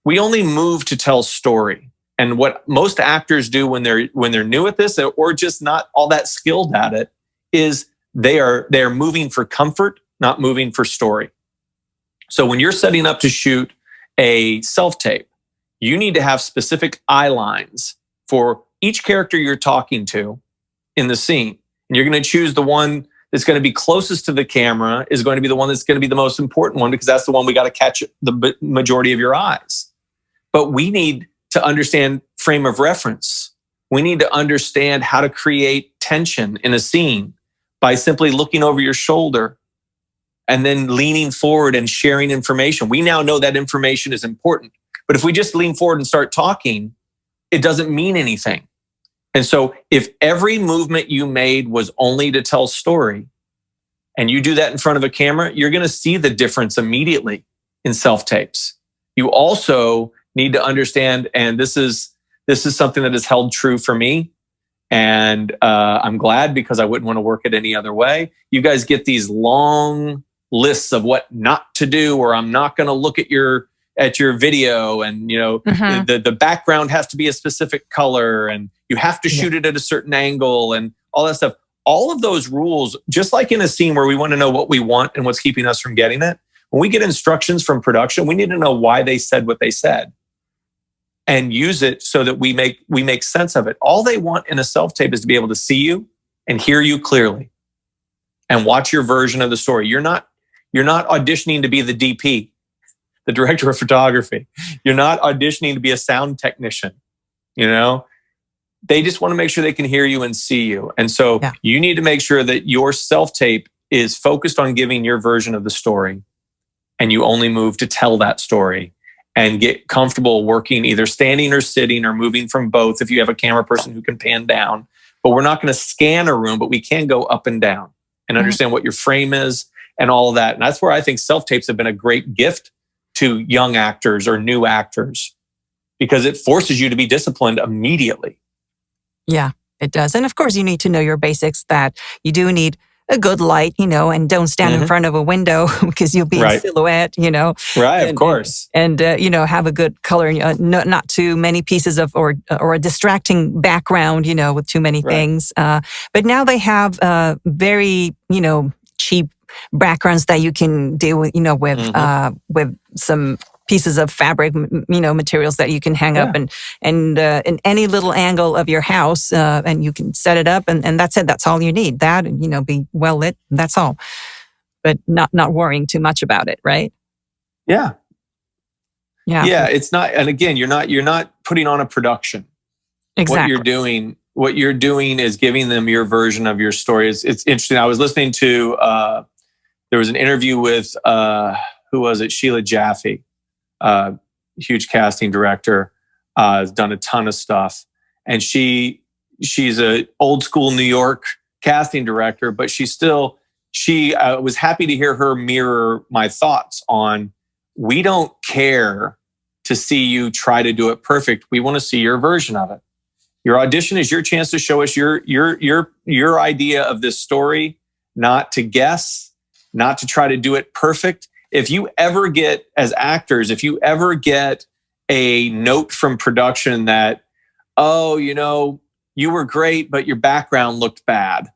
We only move to tell story. And what most actors do when they're new at this, or just not all that skilled at it, is they are moving for comfort, not moving for story. So when you're setting up to shoot a self-tape, you need to have specific eye lines for each character you're talking to in the scene. And you're going to choose the one that's going to be closest to the camera, is going to be the one that's going to be the most important one, because that's the one we got to catch the majority of your eyes. But we need to understand frame of reference. We need to understand how to create tension in a scene by simply looking over your shoulder and then leaning forward and sharing information. We now know that information is important. But if we just lean forward and start talking, it doesn't mean anything. And so if every movement you made was only to tell story, and you do that in front of a camera, you're going to see the difference immediately in self-tapes. You also need to understand, and this is something that has held true for me, and I'm glad, because I wouldn't want to work it any other way. You guys get these long lists of what not to do, or I'm not going to look at your video, and the background has to be a specific color, and you have to shoot it at a certain angle, and all that stuff. All of those rules, just like in a scene where we want to know what we want and what's keeping us from getting it, when we get instructions from production, we need to know why they said what they said and use it so that we make sense of it. All they want in a self-tape is to be able to see you and hear you clearly and watch your version of the story. You're not auditioning to be the DP, the director of photography. You're not auditioning to be a sound technician. They just want to make sure they can hear you and see you. And so you need to make sure that your self-tape is focused on giving your version of the story, and you only move to tell that story, and get comfortable working either standing or sitting or moving from both if you have a camera person who can pan down. But we're not going to scan a room, but we can go up and down and understand what your frame is and all of that. And that's where I think self-tapes have been a great gift to young actors or new actors, because it forces you to be disciplined immediately. Yeah, it does. And of course, you need to know your basics, that you do need a good light, and don't stand in front of a window because you'll be in silhouette, Right, of course. And have a good color, not too many pieces of, or a distracting background, with too many things. But now they have very, cheap backgrounds that you can do with, with some pieces of fabric, materials that you can hang up and in any little angle of your house, and you can set it up, and that's it. That's all you need. That, and be well lit. That's all. but not worrying too much about it, right? Yeah. Yeah. Yeah. It's not, and again, you're not putting on a production. Exactly. What you're doing is giving them your version of your story. It's interesting. I was listening to, there was an interview with, who was it? Sheila Jaffe, huge casting director, has done a ton of stuff. And she's a old school New York casting director, but she was happy to hear her mirror my thoughts on, we don't care to see you try to do it perfect. We want to see your version of it. Your audition is your chance to show us your idea of this story, not to guess, not to try to do it perfect. If you ever get, as actors, a note from production that, oh, you were great, but your background looked bad,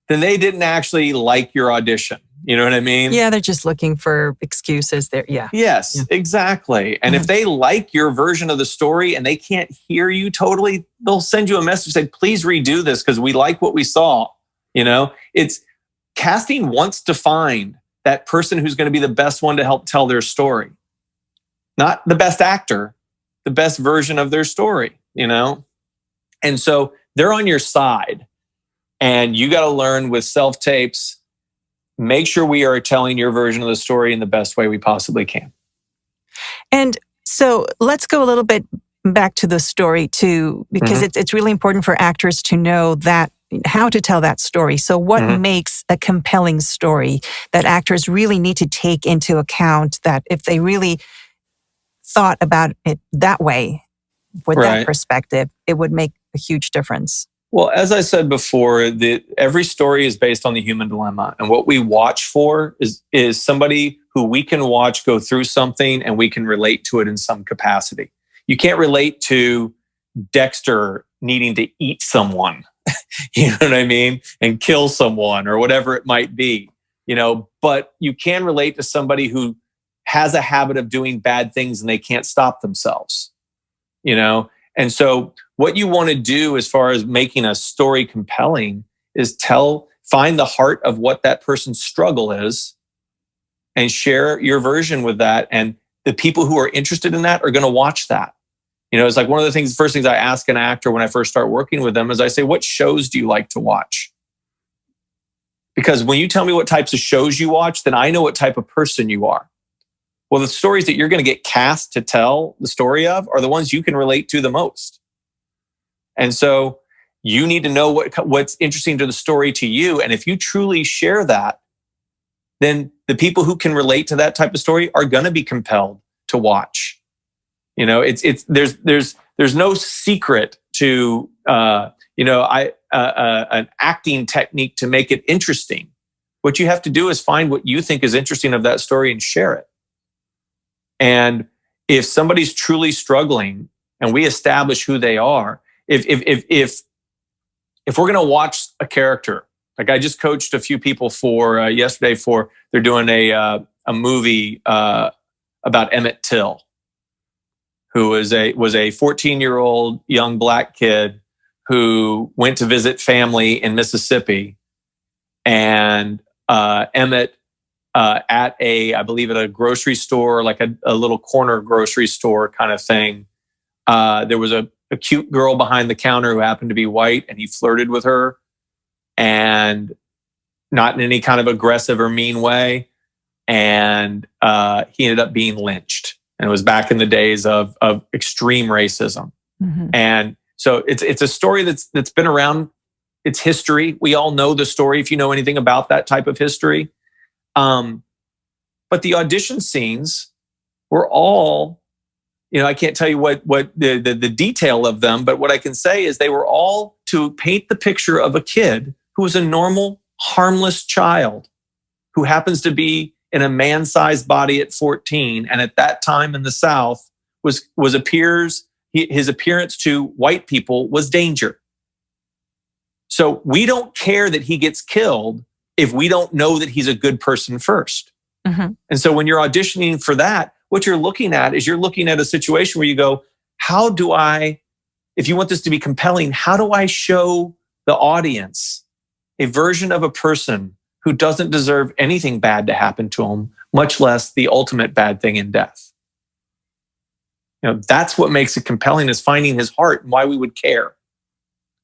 then they didn't actually like your audition. You know what I mean? Yeah, they're just looking for excuses there. Yeah. Yes, yeah. Exactly. And if they like your version of the story and they can't hear you totally, they'll send you a message, say, please redo this because we like what we saw. It's casting wants to find that person who's going to be the best one to help tell their story. Not the best actor, the best version of their story, And so they're on your side. And you got to learn with Selftapes, make sure we are telling your version of the story in the best way we possibly can. And so let's go a little bit back to the story too, because it's really important for actors to know that how to tell that story. So what makes a compelling story that actors really need to take into account, that if they really thought about it that way, with that perspective, it would make a huge difference? Well, as I said before, every story is based on the human dilemma. And what we watch for is somebody who we can watch go through something and we can relate to it in some capacity. You can't relate to Dexter needing to eat someone, you know what I mean? And kill someone or whatever it might be, but you can relate to somebody who has a habit of doing bad things and they can't stop themselves, And so what you want to do as far as making a story compelling is find the heart of what that person's struggle is and share your version with that. And the people who are interested in that are going to watch that. It's like one of the first things I ask an actor when I first start working with them is I say, what shows do you like to watch? Because when you tell me what types of shows you watch, then I know what type of person you are. Well, the stories that you're going to get cast to tell the story of are the ones you can relate to the most. And so you need to know what's interesting to the story to you. And if you truly share that, then the people who can relate to that type of story are going to be compelled to watch. There's no secret to an acting technique to make it interesting. What you have to do is find what you think is interesting of that story and share it. And if somebody's truly struggling and we establish who they are, if we're going to watch a character, like I just coached a few people for yesterday they're doing a movie about Emmett Till, who was a 14-year-old young black kid who went to visit family in Mississippi, and Emmett at I believe at a grocery store, like a little corner grocery store kind of thing. There was a cute girl behind the counter who happened to be white, and he flirted with her, and not in any kind of aggressive or mean way. And he ended up being lynched. And it was back in the days of extreme racism. And so it's a story that's been around. It's history. We all know the story if you know anything about that type of history. But the audition scenes were all, I can't tell you what the detail of them, but what I can say is they were all to paint the picture of a kid who was a normal, harmless child who happens to be in a man-sized body at 14, and at that time in the South his appearance to white people was danger. So we don't care that he gets killed if we don't know that he's a good person first. And so when you're auditioning for that, what you're looking at is you're looking at a situation where you go, if you want this to be compelling, how do I show the audience a version of a person who doesn't deserve anything bad to happen to him, much less the ultimate bad thing in death. That's what makes it compelling, is finding his heart and why we would care.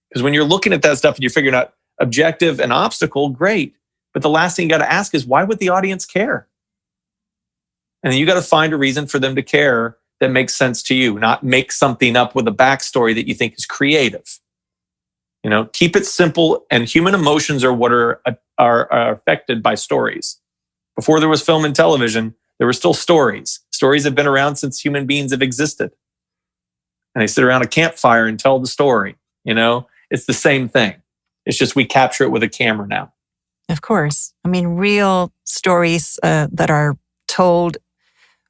Because when you're looking at that stuff and you're figuring out objective and obstacle, great. But the last thing you got to ask is, why would the audience care? And then you got to find a reason for them to care that makes sense to you, not make something up with a backstory that you think is creative. Keep it simple, and human emotions are what are affected by stories. Before there was film and television, there were still stories. Stories have been around since human beings have existed. And they sit around a campfire and tell the story. It's the same thing. It's just we capture it with a camera now. Of course. I mean, real stories that are told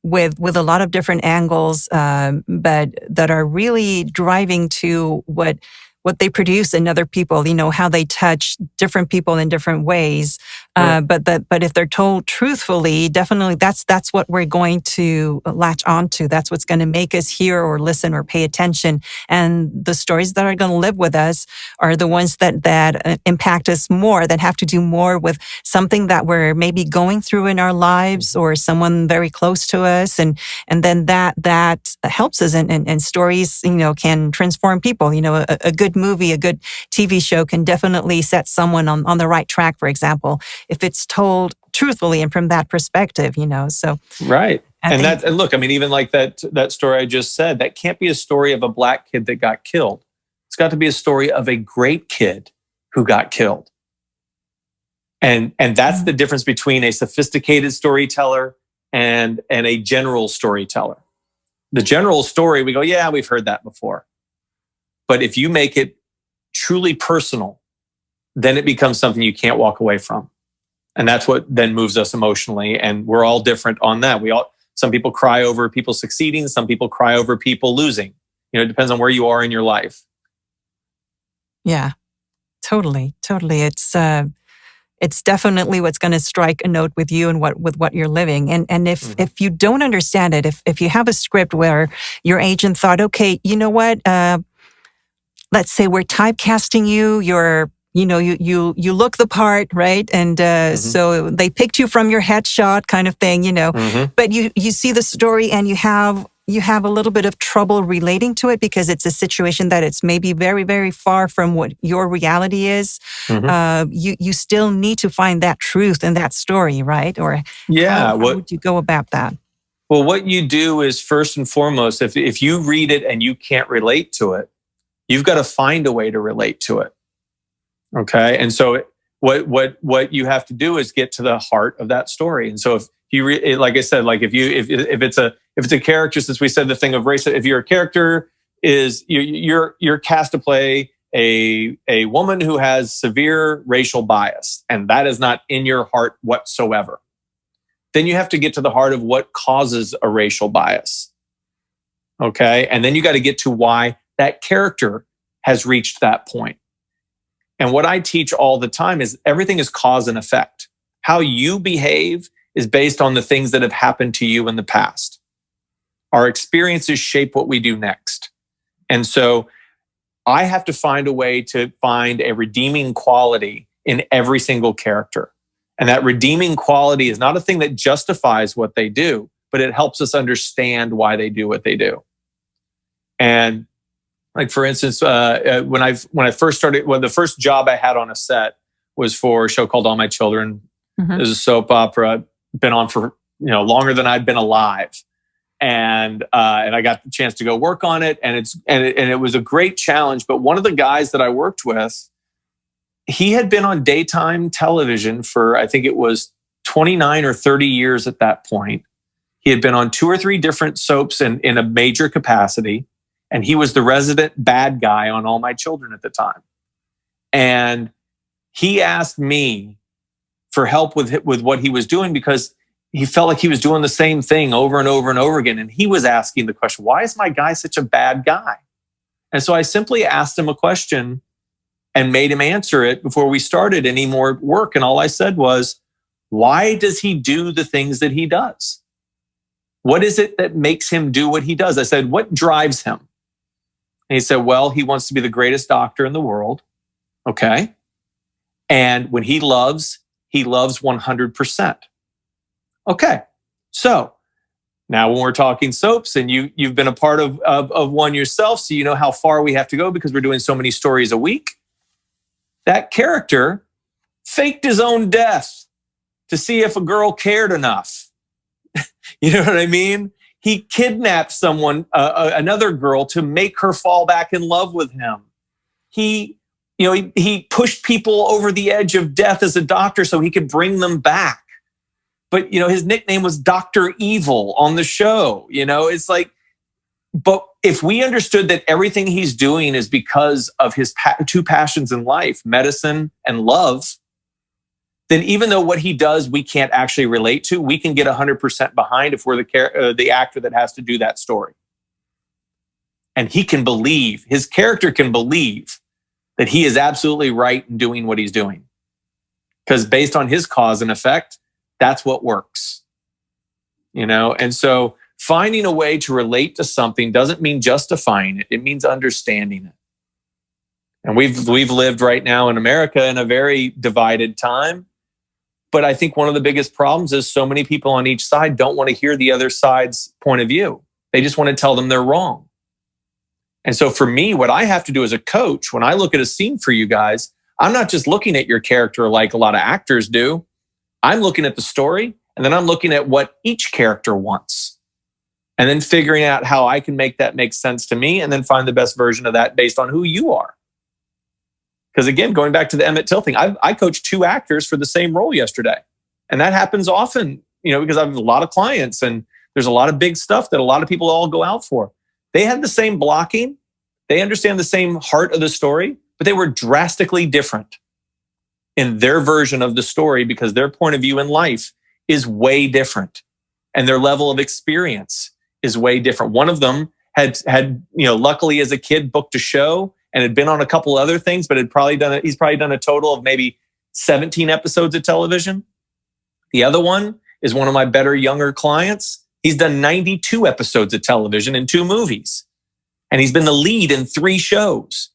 with a lot of different angles, but that are really driving to what they produce in other people, how they touch different people in different ways. Right. But if they're told truthfully, definitely that's what we're going to latch onto. That's what's going to make us hear or listen or pay attention. And the stories that are going to live with us are the ones that impact us more, that have to do more with something that we're maybe going through in our lives, or someone very close to us. And then that helps us. And stories, can transform people. A good movie, a good TV show can definitely set someone on the right track, for example, if it's told truthfully and from that perspective, so. Right. And look, I mean, even like that story I just said, that can't be a story of a black kid that got killed. It's got to be a story of a great kid who got killed. And that's the difference between a sophisticated storyteller and a general storyteller. The general story, we go, yeah, we've heard that before. But if you make it truly personal, then it becomes something you can't walk away from. And that's what then moves us emotionally. And we're all different on that. Some people cry over people succeeding. Some people cry over people losing. It depends on where you are in your life. Yeah, totally. It's definitely what's going to strike a note with you and with what you're living. And if you don't understand it, if you have a script where your agent thought, okay, you know what? Let's say we're typecasting you. You look the part, right? And so they picked you from your headshot, kind of thing, But you see the story and you have a little bit of trouble relating to it because it's a situation that it's maybe very, very far from what your reality is. You still need to find that truth in that story, right? Or how would you go about that? Well, what you do is, first and foremost, if you read it and you can't relate to it, you've got to find a way to relate to it. Okay. And so what you have to do is get to the heart of that story. And so if you like I said, like if it's a character, since we said the thing of race, if your character is you're cast to play a woman who has severe racial bias, and that is not in your heart whatsoever, then you have to get to the heart of what causes a racial bias. Okay. And then you got to get to why that character has reached that point. And what I teach all the time is everything is cause and effect. How you behave is based on the things that have happened to you in the past. Our experiences shape what we do next. And so I have to find a way to find a redeeming quality in every single character. And that redeeming quality is not a thing that justifies what they do, but it helps us understand why they do what they do. And like, for instance, when I first started, the first job I had on a set was for a show called All My Children. It was a soap opera, been on for longer than I'd been alive, and I got the chance to go work on it, and it was a great challenge. But one of the guys that I worked with, he had been on daytime television for, I think it was 29 or 30 years at that point. He had been on 2 or 3 different soaps in a major capacity. And he was the resident bad guy on All My Children at the time. And he asked me for help with what he was doing because he felt like he was doing the same thing over and over and over again. And he was asking the question, why is my guy such a bad guy? And so I simply asked him a question and made him answer it before we started any more work. And all I said was, why does he do the things that he does? What is it that makes him do what he does? I said, what drives him? And he said, well, he wants to be the greatest doctor in the world. Okay. And when he loves, he loves 100%. Okay, so now when we're talking soaps, and you've been a part of one yourself, so you know how far we have to go because we're doing so many stories a week. That character faked his own death to see if a girl cared enough. You know what I mean? He kidnapped someone, another girl, to make her fall back in love with him. He pushed people over the edge of death as a doctor so he could bring them back. But, his nickname was Dr. Evil on the show. It's like, but if we understood that everything he's doing is because of his two passions in life, medicine and love, then even though what he does we can't actually relate to, we can get 100% behind if we're the actor that has to do that story. And his character can believe that he is absolutely right in doing what he's doing. Because based on his cause and effect, that's what works. And so finding a way to relate to something doesn't mean justifying it. It means understanding it. And we've lived right now in America in a very divided time. But I think one of the biggest problems is so many people on each side don't want to hear the other side's point of view. They just want to tell them they're wrong. And so for me, what I have to do as a coach, when I look at a scene for you guys, I'm not just looking at your character like a lot of actors do. I'm looking at the story, and then I'm looking at what each character wants. And then figuring out how I can make that make sense to me, and then find the best version of that based on who you are. Because again, going back to the Emmett Till thing, I coached 2 actors for the same role yesterday. And that happens often, because I have a lot of clients and there's a lot of big stuff that a lot of people all go out for. They had the same blocking. They understand the same heart of the story, but they were drastically different in their version of the story because their point of view in life is way different. And their level of experience is way different. One of them had luckily as a kid booked a show and had been on a couple other things, but he's probably done a total of maybe 17 episodes of television. The other one is one of my better younger clients. He's done 92 episodes of television and 2 movies. And he's been the lead in 3 shows.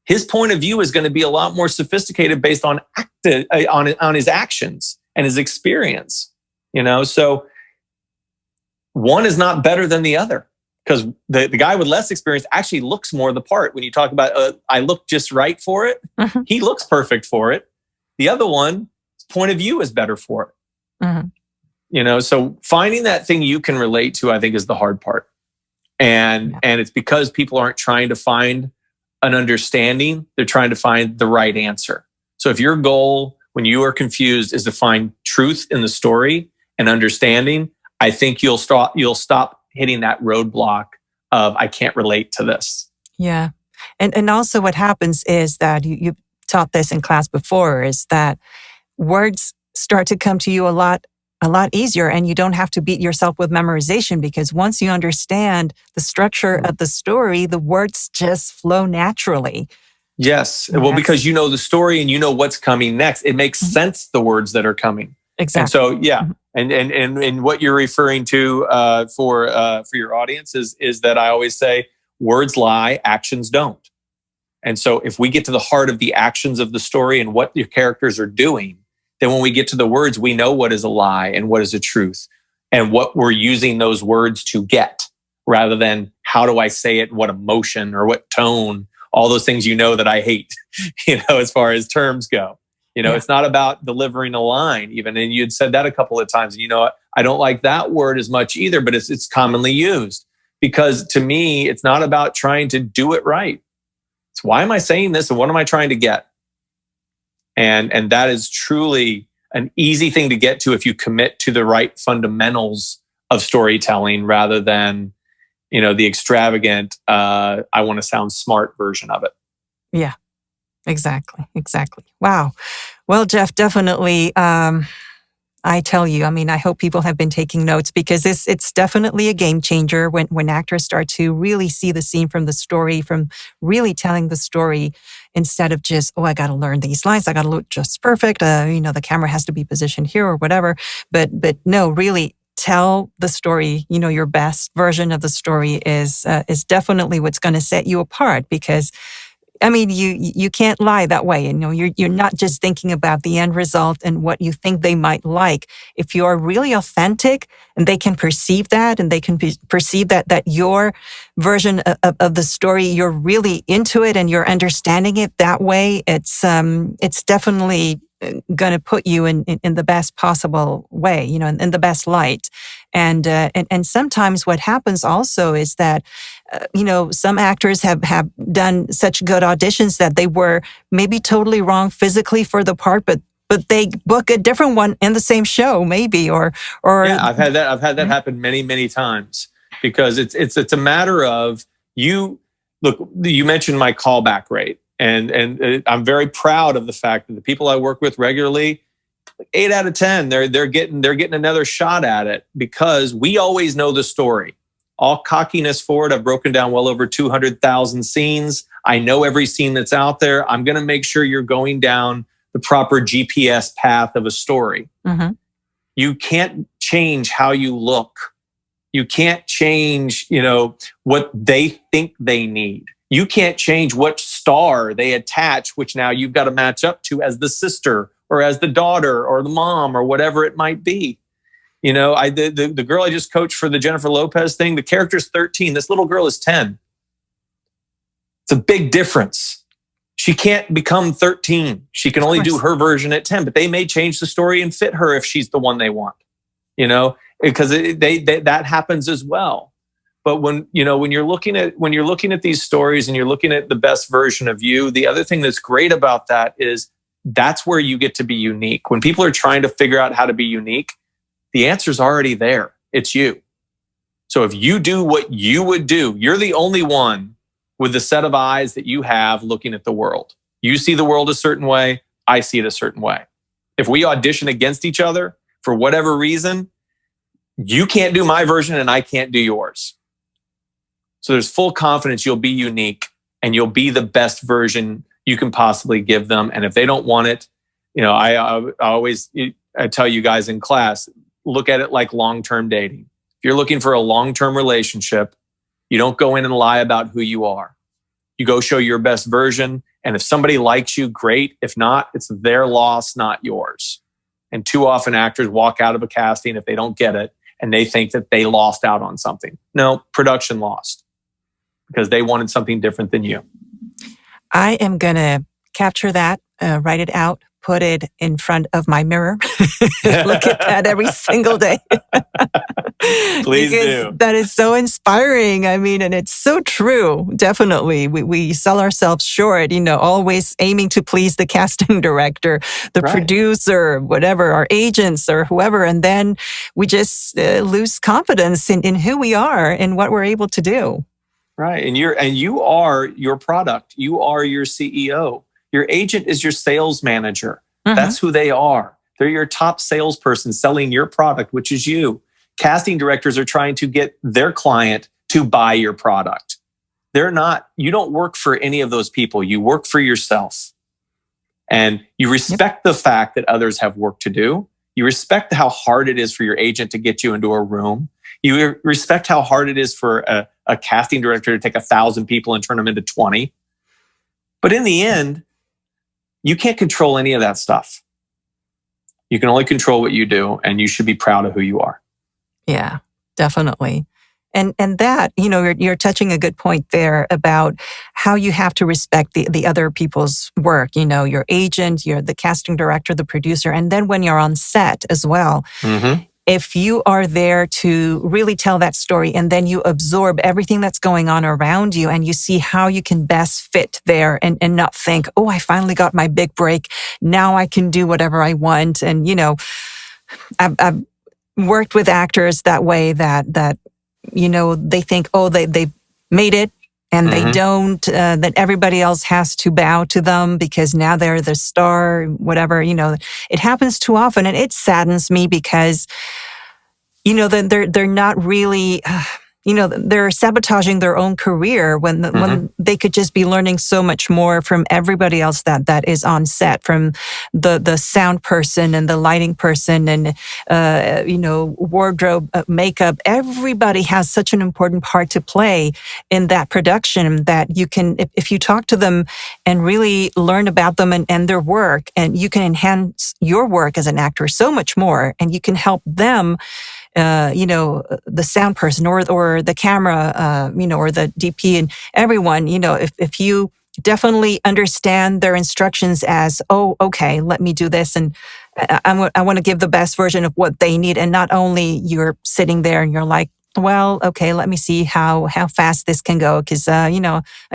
His point of view is going to be a lot more sophisticated based on his actions and his experience. So one is not better than the other. Because the guy with less experience actually looks more the part. When you talk about, I look just right for it, he looks perfect for it. The other one, his point of view is better for it. So finding that thing you can relate to, I think, is the hard part. And it's because people aren't trying to find an understanding, they're trying to find the right answer. So if your goal, when you are confused, is to find truth in the story and understanding, I think you'll stop hitting that roadblock of I can't relate to this. Yeah. And also what happens is that you taught this in class before, is that words start to come to you a lot easier, and you don't have to beat yourself with memorization, because once you understand the structure of the story, the words just flow naturally. Yes. Well, because you know the story and you know what's coming next. It makes sense, the words that are coming. Exactly. And so, yeah. And what you're referring to for your audience is that I always say words lie, actions don't. And so if we get to the heart of the actions of the story and what your characters are doing, then when we get to the words, we know what is a lie and what is a truth and what we're using those words to get, rather than how do I say it, what emotion or what tone, all those things that I hate, as far as terms go. It's not about delivering a line even. And you'd said that a couple of times. I don't like that word as much either, but it's commonly used, because to me, it's not about trying to do it right. It's why am I saying this and what am I trying to get? And that is truly an easy thing to get to if you commit to the right fundamentals of storytelling, rather than, the extravagant, I want to sound smart version of it. Yeah. Exactly. Wow. Well, Jeff, definitely, I tell you, I hope people have been taking notes, because it's definitely a game changer when actors start to really see the scene from the story, from really telling the story, instead of just, I got to learn these lines, I got to look just perfect, the camera has to be positioned here or whatever. But no, really tell the story. Your best version of the story is definitely what's going to set you apart, because I mean, you can't lie that way. You know, you're not just thinking about the end result and what you think they might like. If you are really authentic and they can perceive that, and they can perceive that your version of the story, you're really into it and you're understanding it that way, it's definitely going to put you in the best possible way, you know, in the best light. And sometimes what happens also is that, you know, some actors have done such good auditions that they were maybe totally wrong physically for the part, but they book a different one in the same show, maybe, or yeah, I've had that happen many times, because it's a matter of you mentioned my callback rate. And I'm very proud of the fact that the people I work with regularly, 8 out of 10, they're getting another shot at it, because we always know the story. All cockiness forward, I've broken down well over 200,000 scenes. I know every scene that's out there. I'm going to make sure you're going down the proper GPS path of a story. Mm-hmm. You can't change how you look. You can't change, you know, what they think they need. You can't change what star they attach, which now you've got to match up to as the sister or as the daughter or the mom or whatever it might be. You know, the girl I just coached for the Jennifer Lopez thing, the character's 13. This little girl is 10. It's a big difference. She can't become 13. She can only do her version at 10, but they may change the story and fit her if she's the one they want, you know, because that happens as well. But when you're looking at these stories and you're looking at the best version of you, the other thing that's great about that is that's where you get to be unique. When people are trying to figure out how to be unique, the answer's already there. It's you. So if you do what you would do, you're the only one with the set of eyes that you have looking at the world. You see the world a certain way. I see it a certain way. If we audition against each other for whatever reason, you can't do my version and I can't do yours. So there's full confidence you'll be unique and you'll be the best version you can possibly give them. And if they don't want it, you know, I tell you guys in class, look at it like long-term dating. If you're looking for a long-term relationship, you don't go in and lie about who you are. You go show your best version. And if somebody likes you, great. If not, it's their loss, not yours. And too often actors walk out of a casting if they don't get it and they think that they lost out on something. No, production lost because they wanted something different than you. I am going to capture that, write it out, put it in front of my mirror. Look at that every single day. Please do. That is so inspiring. I mean, and it's so true. Definitely. We sell ourselves short, you know, always aiming to please the casting director, the producer, whatever, our agents or whoever. And then we just lose confidence in who we are and what we're able to do. Right. And you are your product. You are your CEO. Your agent is your sales manager. Mm-hmm. That's who they are. They're your top salesperson selling your product, which is you. Casting directors are trying to get their client to buy your product. You don't work for any of those people. You work for yourself. And you respect the fact that others have work to do. You respect how hard it is for your agent to get you into a room. You respect how hard it is for a casting director to take 1,000 people and turn them into 20. But in the end, you can't control any of that stuff. You can only control what you do, and you should be proud of who you are. Yeah, definitely. And that, you know, you're touching a good point there about how you have to respect the other people's work, you know, your agent, you're the casting director, the producer, and then when you're on set as well. Mm-hmm. If you are there to really tell that story and then you absorb everything that's going on around you and you see how you can best fit there and not think, oh, I finally got my big break. Now I can do whatever I want. And, you know, I've worked with actors that way that, you know, they think, oh, they made it. And mm-hmm. they don't, that everybody else has to bow to them because now they're the star, whatever, you know, it happens too often. And it saddens me because, you know, they're not really they're sabotaging their own career when they could just be learning so much more from everybody else that is on set, from the sound person and the lighting person and wardrobe, makeup. Everybody has such an important part to play in that production that you can, if you talk to them and really learn about them and their work, and you can enhance your work as an actor so much more, and you can help them, the sound person or the camera, or the DP and everyone, if you definitely understand their instructions as, oh, okay, let me do this. And I want to give the best version of what they need. And not only you're sitting there and you're like, well, okay, let me see how fast this can go. Cause, I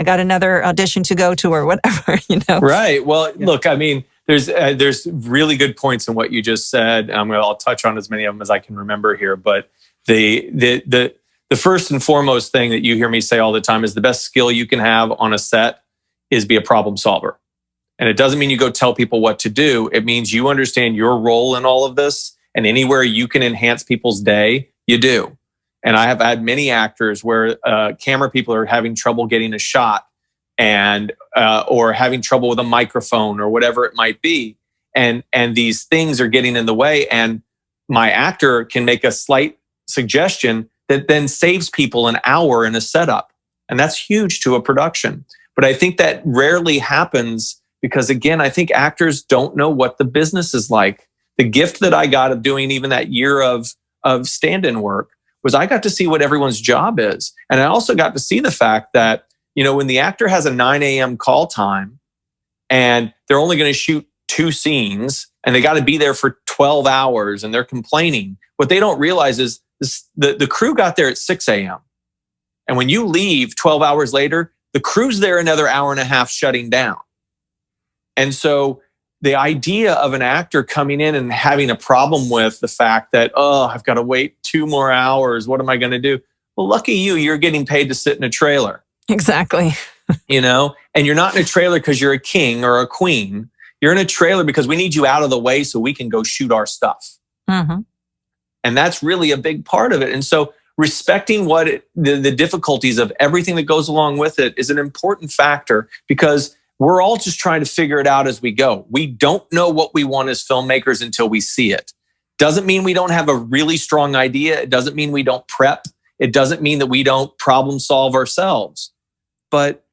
got another audition to go to or whatever, Right. Well, look, I mean, there's really good points in what you just said. I'll touch on as many of them as I can remember here. But the first and foremost thing that you hear me say all the time is the best skill you can have on a set is be a problem solver. And it doesn't mean you go tell people what to do. It means you understand your role in all of this, and anywhere you can enhance people's day, you do. And I have had many actors where camera people are having trouble getting a shot, and or having trouble with a microphone or whatever it might be. And these things are getting in the way. And my actor can make a slight suggestion that then saves people an hour in a setup. And that's huge to a production. But I think that rarely happens because, again, I think actors don't know what the business is like. The gift that I got of doing even that year of stand-in work was I got to see what everyone's job is. And I also got to see the fact that, when the actor has a 9 a.m. call time and they're only going to shoot 2 scenes and they got to be there for 12 hours and they're complaining, what they don't realize is the crew got there at 6 a.m. And when you leave 12 hours later, the crew's there another hour and a half shutting down. And so the idea of an actor coming in and having a problem with the fact that, I've got to wait 2 more hours. What am I going to do? Well, lucky you're getting paid to sit in a trailer. Exactly. And you're not in a trailer because you're a king or a queen. You're in a trailer because we need you out of the way so we can go shoot our stuff. Mm-hmm. And that's really a big part of it. And so respecting the difficulties of everything that goes along with it is an important factor, because we're all just trying to figure it out as we go. We don't know what we want as filmmakers until we see it. Doesn't mean we don't have a really strong idea. It doesn't mean we don't prep. It doesn't mean that we don't problem solve ourselves. But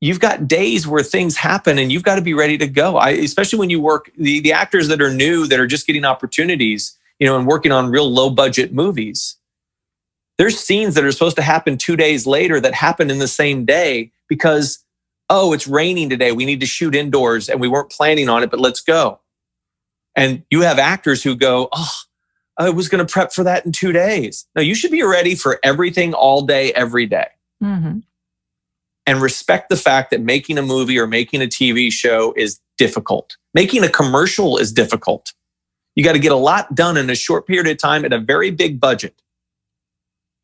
you've got days where things happen and you've got to be ready to go. Especially when you work, the actors that are new, that are just getting opportunities, and working on real low budget movies. There's scenes that are supposed to happen 2 days later that happen in the same day because, it's raining today. We need to shoot indoors and we weren't planning on it, but let's go. And you have actors who go, I was going to prep for that in 2 days. No, you should be ready for everything all day, every day. Mm-hmm. And respect the fact that making a movie or making a TV show is difficult. Making a commercial is difficult. You got to get a lot done in a short period of time at a very big budget.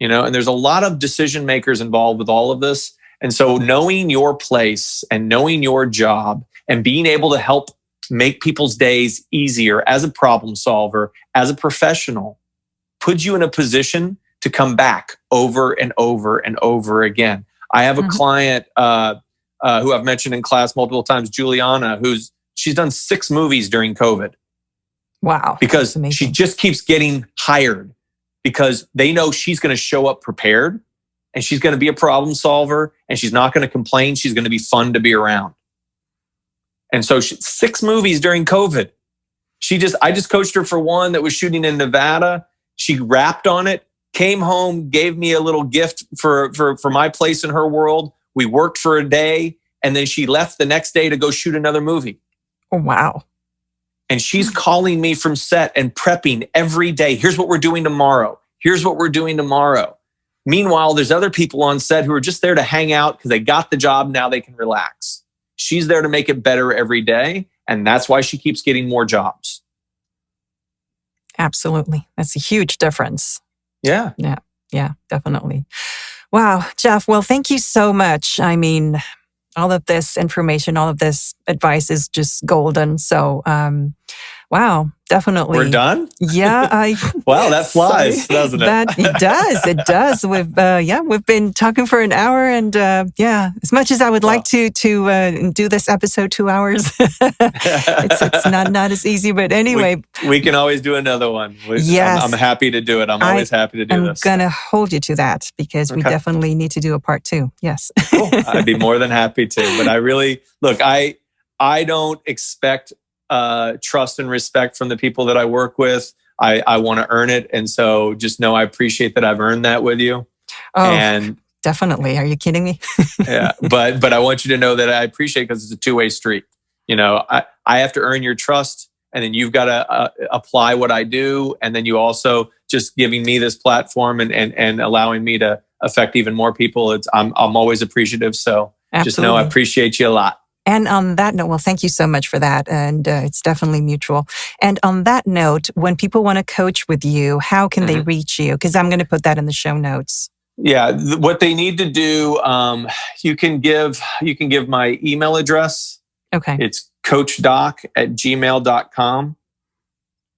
And there's a lot of decision makers involved with all of this. And so knowing your place and knowing your job and being able to help make people's days easier as a problem solver, as a professional, puts you in a position to come back over and over and over again. I have a client who I've mentioned in class multiple times, Juliana, she's done 6 movies during COVID. Wow. Because she just keeps getting hired because they know she's going to show up prepared and she's going to be a problem solver and she's not going to complain. She's going to be fun to be around. And so 6 movies during COVID. I just coached her for one that was shooting in Nevada. She rapped on it, came home, gave me a little gift for my place in her world. We worked for a day and then she left the next day to go shoot another movie. Oh, wow. And she's calling me from set and prepping every day. Here's what we're doing tomorrow. Here's what we're doing tomorrow. Meanwhile, there's other people on set who are just there to hang out because they got the job. Now they can relax. She's there to make it better every day. And that's why she keeps getting more jobs. Absolutely. That's a huge difference. Yeah. Yeah, definitely. Wow, Jeff. Well, thank you so much. I mean, all of this information, all of this advice is just golden. So Wow, definitely. We're done? Yeah. Wow, that flies, doesn't it? It does. We've been talking for an hour, and as much as I would like to do this episode 2 hours, it's not as easy. But anyway, we can always do another one. Yes, I'm happy to do it. I'm always happy to do this. I'm gonna hold you to that because we definitely need to do a part 2. Yes. Cool. I'd be more than happy to. But I really I don't expect trust and respect from the people that I work with. I want to earn it. And so just know I appreciate that I've earned that with you. Oh, and definitely. Are you kidding me? Yeah. But I want you to know that I appreciate, because it's a two-way street. I have to earn your trust, and then you've got to apply what I do. And then you also just giving me this platform and allowing me to affect even more people. I'm always appreciative. So Absolutely. Just know I appreciate you a lot. And on that note, well, thank you so much for that. And it's definitely mutual. And on that note, when people want to coach with you, how can they reach you? Because I'm going to put that in the show notes. Yeah, what they need to do, you can give my email address. Okay. It's coachdoc@gmail.com,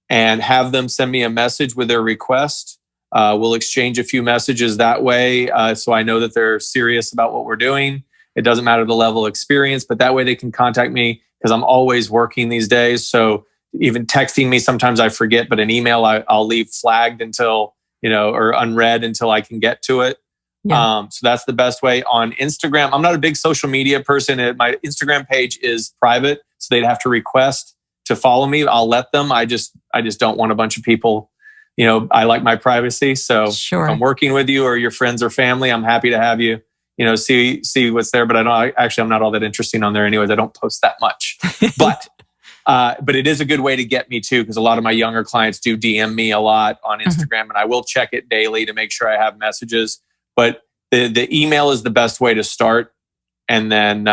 and have them send me a message with their request. We'll exchange a few messages that way, so I know that they're serious about what we're doing. It doesn't matter the level of experience, but that way they can contact me, because I'm always working these days. So even texting me, sometimes I forget, but an email I'll leave flagged until, or unread until I can get to it. Yeah. So that's the best way. On Instagram, I'm not a big social media person. My Instagram page is private, so they'd have to request to follow me. I'll let them. I just don't want a bunch of people. I like my privacy. So Sure. If I'm working with you or your friends or family, I'm happy to have you. See what's there, but I'm not all that interesting on there anyways. I don't post that much, but it is a good way to get me too, because a lot of my younger clients do DM me a lot on Instagram, and I will check it daily to make sure I have messages. But the email is the best way to start, and then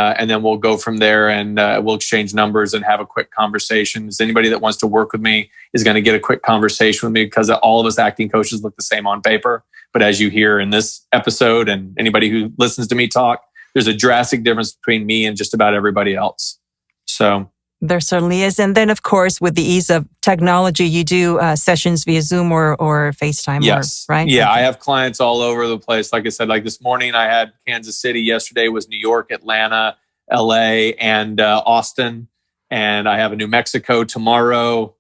we'll go from there, and we'll exchange numbers and have a quick conversation. Anybody that wants to work with me is going to get a quick conversation with me, because all of us acting coaches look the same on paper. But as you hear in this episode, and anybody who listens to me talk, there's a drastic difference between me and just about everybody else. So there certainly is. And then, of course, with the ease of technology, you do sessions via Zoom or FaceTime. Yes. Right? Yeah, I have clients all over the place. Like I said, like this morning, I had Kansas City. Yesterday was New York, Atlanta, LA, and Austin. And I have a New Mexico tomorrow.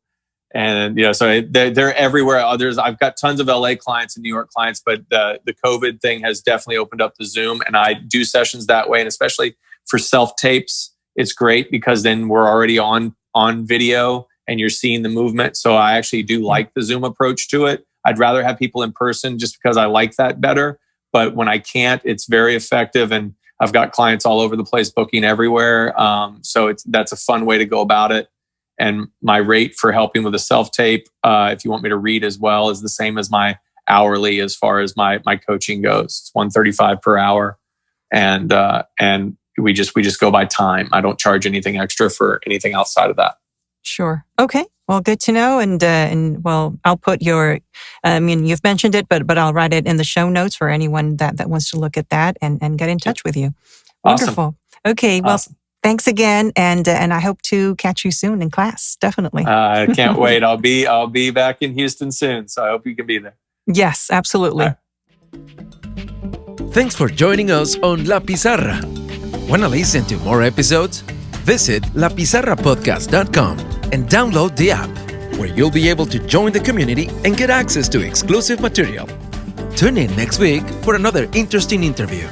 And so they're everywhere. I've got tons of LA clients and New York clients, but the COVID thing has definitely opened up the Zoom, and I do sessions that way. And especially for Selftapes, it's great, because then we're already on video and you're seeing the movement. So I actually do like the Zoom approach to it. I'd rather have people in person, just because I like that better. But when I can't, it's very effective, and I've got clients all over the place booking everywhere. So that's a fun way to go about it. And my rate for helping with a self-tape, if you want me to read as well, is the same as my hourly as far as my coaching goes. It's $135 per hour. And we just go by time. I don't charge anything extra for anything outside of that. Sure. Okay. Well, good to know. And well, I'll put you've mentioned it, but I'll write it in the show notes for anyone that wants to look at that and get in touch with you. Wonderful. Awesome. Okay. Well, thanks again, and I hope to catch you soon in class. Definitely. I can't wait. I'll be back in Houston soon, so I hope you can be there. Yes, absolutely. Right. Thanks for joining us on La Pizarra. Want to listen to more episodes? Visit lapizarrapodcast.com and download the app, where you'll be able to join the community and get access to exclusive material. Tune in next week for another interesting interview.